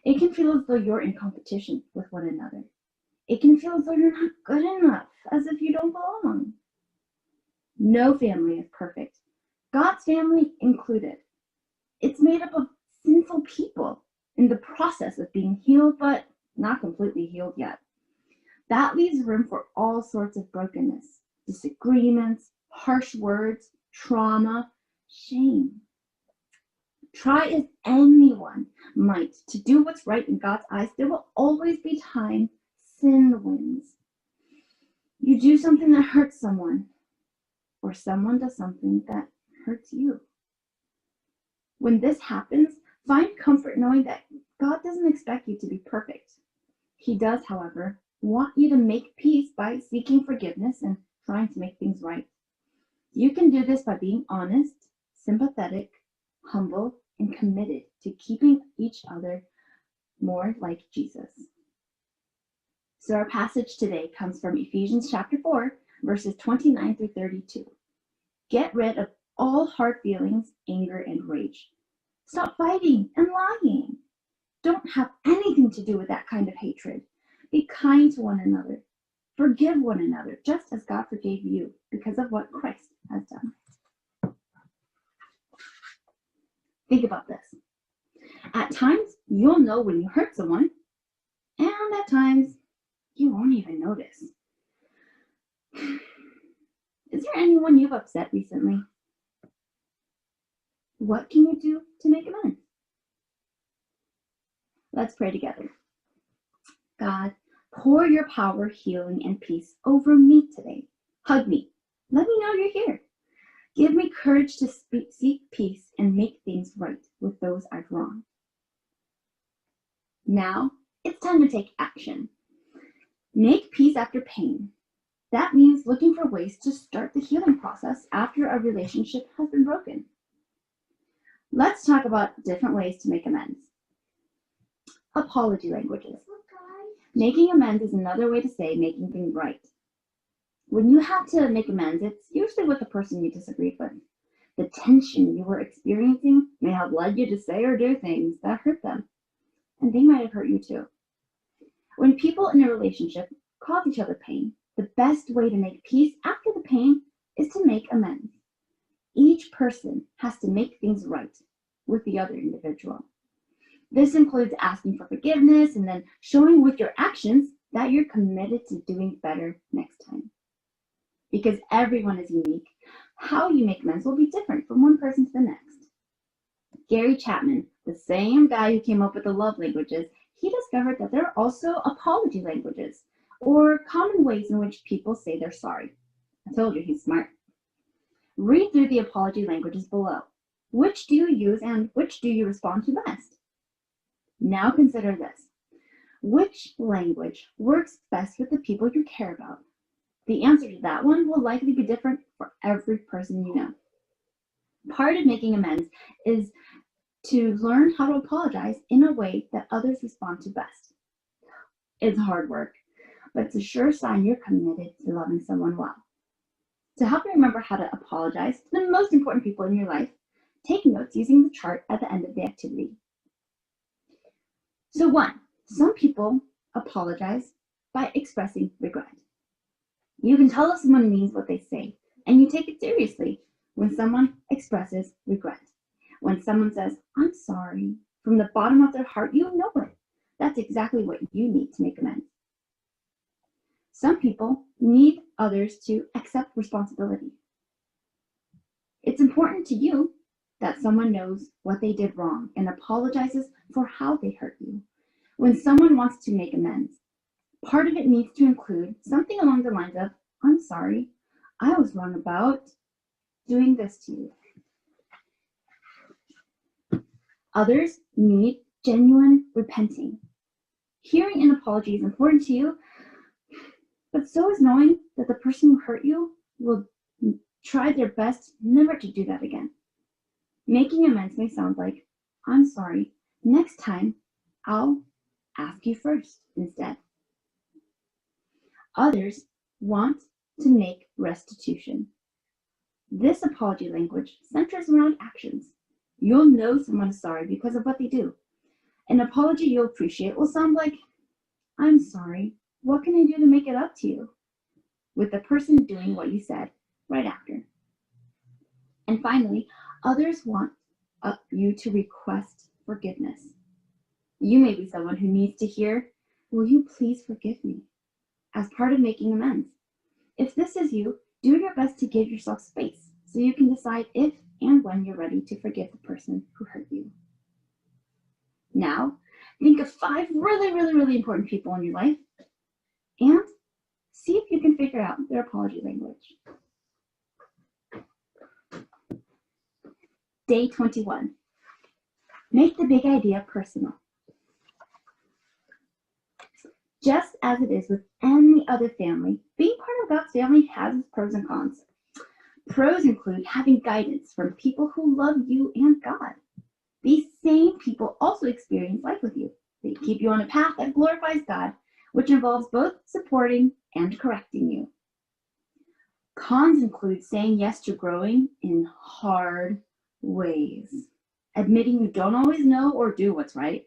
It can feel as though you're in competition with one another. It can feel as though you're not good enough, as if you don't belong. No family is perfect, God's family included. It's made up of sinful people in the process of being healed, but not completely healed yet. That leaves room for all sorts of brokenness. disagreements, harsh words, trauma, shame. Try as anyone might to do what's right in God's eyes, there will always be time sin wins. You do something that hurts someone, or someone does something that hurts you. When this happens, find comfort knowing that God doesn't expect you to be perfect. He does, however, want you to make peace by seeking forgiveness and trying to make things right. You can do this by being honest, sympathetic, humble, and committed to keeping each other more like Jesus. So our passage today comes from Ephesians chapter 4, verses 29 through 32. Get rid of all hard feelings, anger, and rage. Stop fighting and lying. Don't have anything to do with that kind of hatred. Be kind to one another. Forgive one another, just as God forgave you because of what Christ has done. Think about this. At times, you'll know when you hurt someone, and at times, you won't even notice. Is there anyone you've upset recently? What can you do to make amends? Let's pray together. God, pour your power, healing, and peace over me today. Hug me. Let me know you're here. Give me courage to seek peace and make things right with those I've wronged. Now, it's time to take action. Make peace after pain. That means looking for ways to start the healing process after a relationship has been broken. Let's talk about different ways to make amends. Apology languages. Making amends is another way to say making things right. When you have to make amends, it's usually with the person you disagreed with. The tension you were experiencing may have led you to say or do things that hurt them, and they might have hurt you too. When people in a relationship cause each other pain, the best way to make peace after the pain is to make amends. Each person has to make things right with the other individual. This includes asking for forgiveness and then showing with your actions that you're committed to doing better next time. Because everyone is unique, how you make amends will be different from one person to the next. Gary Chapman, the same guy who came up with the love languages, he discovered that there are also apology languages, or common ways in which people say they're sorry. I told you he's smart. Read through the apology languages below. Which do you use and which do you respond to best? Now consider this. Which language works best with the people you care about? The answer to that one will likely be different for every person you know. Part of making amends is to learn how to apologize in a way that others respond to best. It's hard work, but it's a sure sign you're committed to loving someone well. To help you remember how to apologize to the most important people in your life, take notes using the chart at the end of the activity. So 1, some people apologize by expressing regret. You can tell if someone means what they say, and you take it seriously when someone expresses regret. When someone says, "I'm sorry," from the bottom of their heart, you know it. That's exactly what you need to make amends. Some people need others to accept responsibility. It's important to you that someone knows what they did wrong and apologizes for how they hurt you. When someone wants to make amends, part of it needs to include something along the lines of, "I'm sorry, I was wrong about doing this to you." Others need genuine repenting. Hearing an apology is important to you, but so is knowing that the person who hurt you will try their best never to do that again. Making amends may sound like, "I'm sorry, next time I'll ask you first instead." Others want to make restitution. This apology language centers around actions. You'll know someone is sorry because of what they do. An apology you'll appreciate will sound like, "I'm sorry, what can I do to make it up to you?" with the person doing what you said right after. And finally, others want you to request forgiveness. You may be someone who needs to hear, "Will you please forgive me?" as part of making amends. If this is you, Do your best to give yourself space so you can decide if and when you're ready to forgive the person who hurt you. Now, think of 5 really important people in your life and see if you can figure out their apology language. Day 21. Make the big idea personal. Just as it is with any other family, being part of God's family has its pros and cons. Pros include having guidance from people who love you and God. These same people also experience life with you. They keep you on a path that glorifies God, which involves both supporting and correcting you. Cons include saying yes to growing in hard ways, admitting you don't always know or do what's right,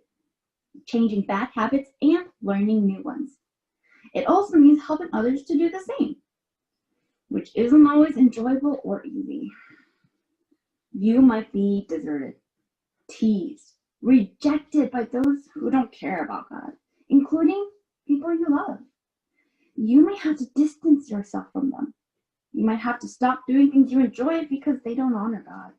changing bad habits, and learning new ones. It also means helping others to do the same, which isn't always enjoyable or easy. You might be deserted, teased, rejected by those who don't care about God, including people you love. You may have to distance yourself from them. You might have to stop doing things you enjoy because they don't honor God.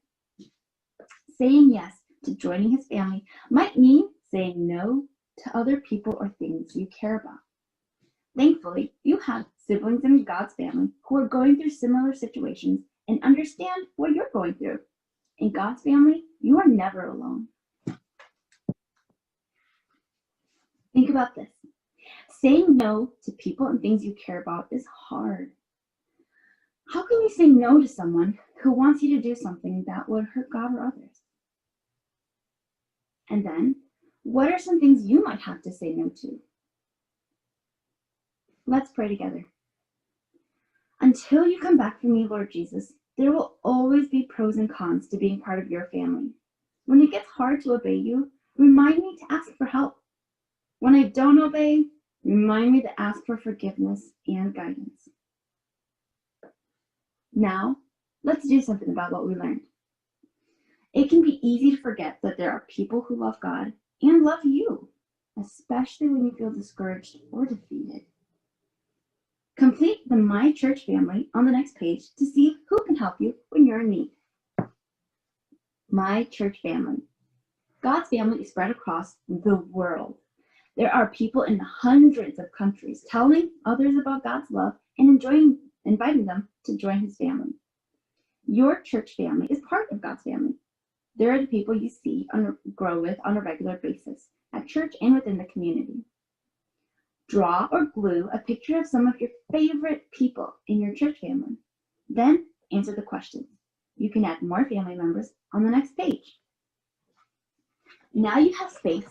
Saying yes to joining his family might mean saying no to other people or things you care about. Thankfully, you have siblings in God's family who are going through similar situations and understand what you're going through. In God's family, you are never alone. Think about this. Saying no to people and things you care about is hard. How can you say no to someone who wants you to do something that would hurt God or others? And then, what are some things you might have to say no to? Let's pray together. Until you come back for me, Lord Jesus, there will always be pros and cons to being part of your family. When it gets hard to obey you, remind me to ask for help. When I don't obey, remind me to ask for forgiveness and guidance. Now, let's do something about what we learned. It can be easy to forget that there are people who love God and love you, especially when you feel discouraged or defeated. Complete the My Church family on the next page to see who can help you when you're in need. My Church family. God's family is spread across the world. There are people in hundreds of countries telling others about God's love and inviting them to join his family. Your church family is part of God's family. There are the people you see grow with on a regular basis at church and within the community. Draw or glue a picture of some of your favorite people in your church family. Then answer the questions. You can add more family members on the next page. Now you have space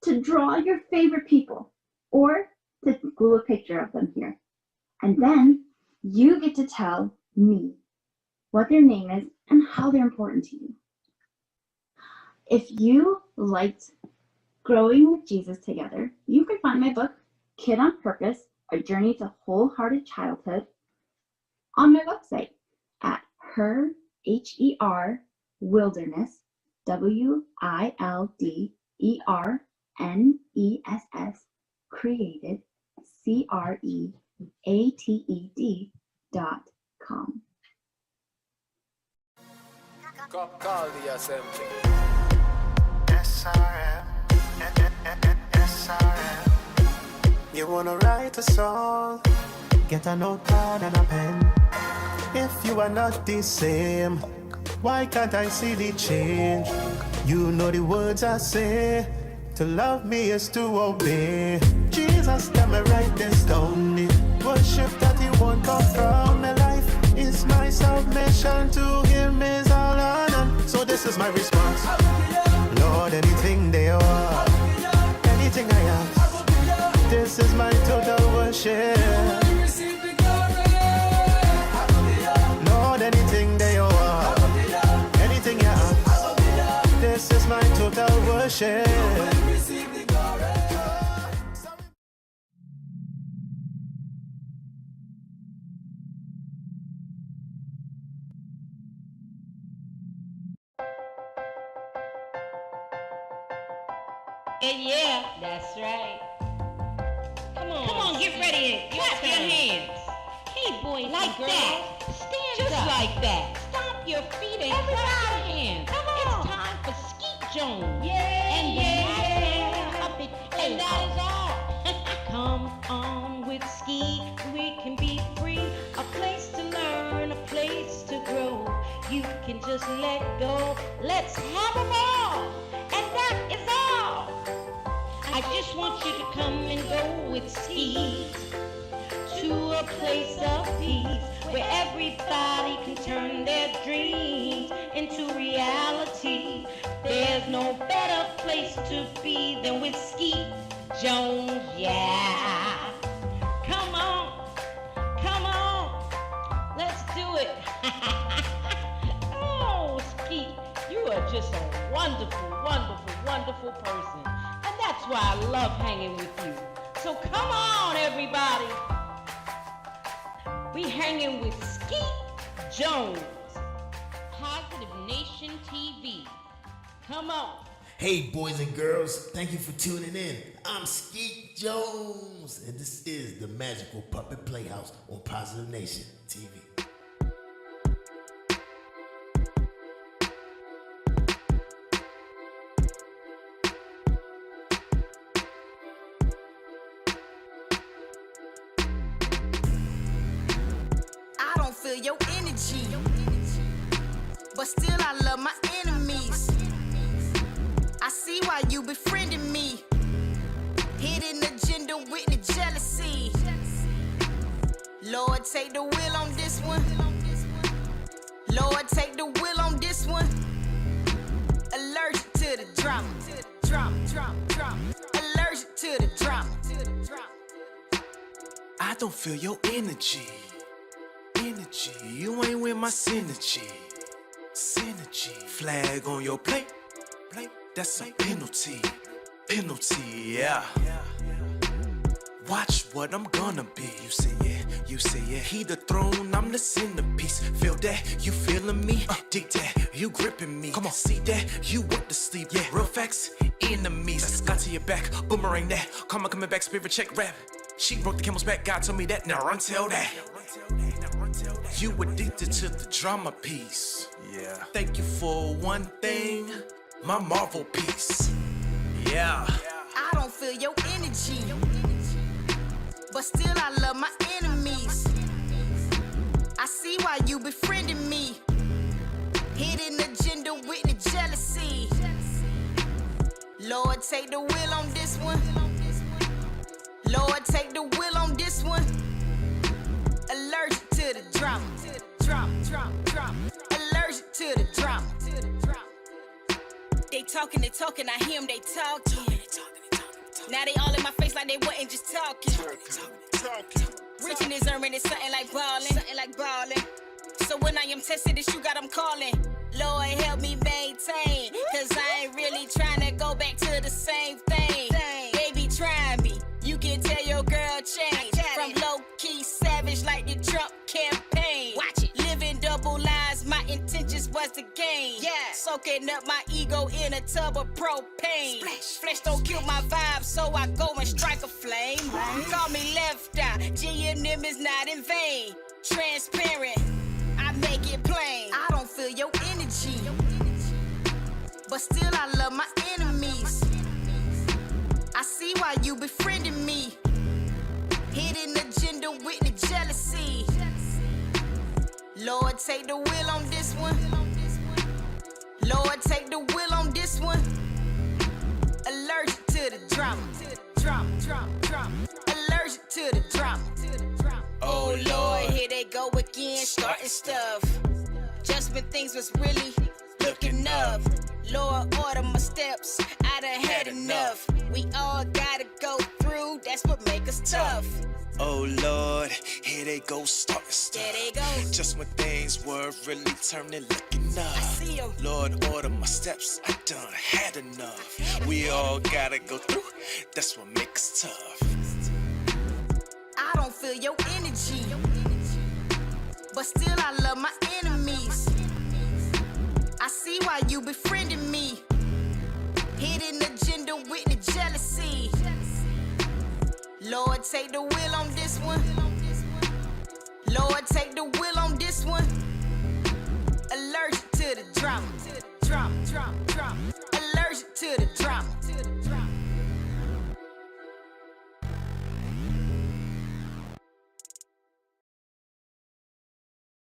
to draw your favorite people or to glue a picture of them here. And then you get to tell me what their name is and how they're important to you. If you liked Growing with Jesus Together, you can find my book, Kid on Purpose, A Journey to Wholehearted Childhood, on my website at Wilderness, WILDERNESS, created, CREATED.com. Call the assembly. SRM, SRM. You wanna write a song? Get a notepad and a pen. If you are not the same, why can't I see the change? You know the words I say. To love me is to obey. Jesus, tell me write this down. Worship that he won't come from my life. Is my submission to him is all honor. So this is my response. Lord, anything they are, anything I ask, this is my total worship. Lord, anything they are, anything you ask, this is my total worship. Yeah, that's right. Come on, get ready. Clap your hands. Hey, boys like and girls. That. Stand just up. Like that. Stomp your feet and clap your hands. Come on. It's time for Skeet Jones. Yeah. And the puppet. And that is all. Come on with Skeet. We can be free. A place to learn, a place to grow. You can just let go. Let's have a ball. And that is all. I just want you to come and go with Skeet to a place of peace where everybody can turn their dreams into reality. There's no better place to be than with Skeet Jones, yeah. Come on, let's do it. Oh, Skeet, you are just a wonderful, wonderful, wonderful person. And that's why I love hanging with you. So come on, everybody. We hanging with Skeet Jones, Positive Nation TV. Come on. Hey, boys and girls, thank you for tuning in. I'm Skeet Jones, and this is the Magical Puppet Playhouse on Positive Nation TV. I don't feel your energy, but still I love my enemies. I see why you befriending me. Hidden agenda with the jealousy. Lord, take the wheel on this one. Lord, take the wheel on this one. Allergic to the drama. Allergic to the drama. I don't feel your energy. You ain't with my synergy. Flag on your plate. That's a penalty. Yeah. Watch what I'm gonna be. You say yeah. He the throne, I'm the centerpiece. Feel that, you feeling me? Dig that, you gripping me. Come on, see that, you want to sleep. Yeah, real facts, enemies. Got to your back, boomerang that. Karma coming back, spirit check rap. She broke the camel's back, God told me that. Now run tell that. You addicted to the drama piece. Yeah. Thank you for one thing, my Marvel piece. Yeah. I don't feel your energy, but still I love my enemies. I see why you befriending me. Hidden agenda with the jealousy. Lord, take the wheel on this one. Lord, take the wheel on this one. Allergic to the drama. Allergic to the drama. They talking, I hear them, they talking. Now they all in my face like they wasn't just talking. Rich in his earning is something like ballin'. So when I am tested, this you got them calling. Lord, help me maintain, cause I ain't really trying to go back to the same thing. Baby, try me. You can tell your girl change. From low-key savage like the Trump campaign. Watch it. Living double lives, my intentions was to gain. Yeah. Soaking up my ego in a tub of propane. Flesh don't kill my vibe, so I go and strike a flame. Call me left eye, G&M is not in vain. Transparent, I make it plain. I don't feel your energy, but still I love my enemies. I see why you befriending me. Hidden agenda with the jealousy. Lord, take the wheel on this one. Lord, take the wheel on this one. Allergic to the drama. Allergic to the drama. Oh Lord, here they go again, starting stuff. Just when things was really looking up. Lord, order my steps, I done had enough. We all gotta go through, that's what make us tough. Oh Lord, here they go starting stuff. There they go. Just when things were really turning, looking up. I see 'em. Lord, order my steps, I done had enough. We all gotta go through, that's what makes us tough. I don't feel your energy, but still I love my enemies. I see why you befriending me. Hidden agenda with the jealousy. Lord, take the wheel on this one. Lord, take the wheel on this one. Allergic to the drama. Allergic to the drama.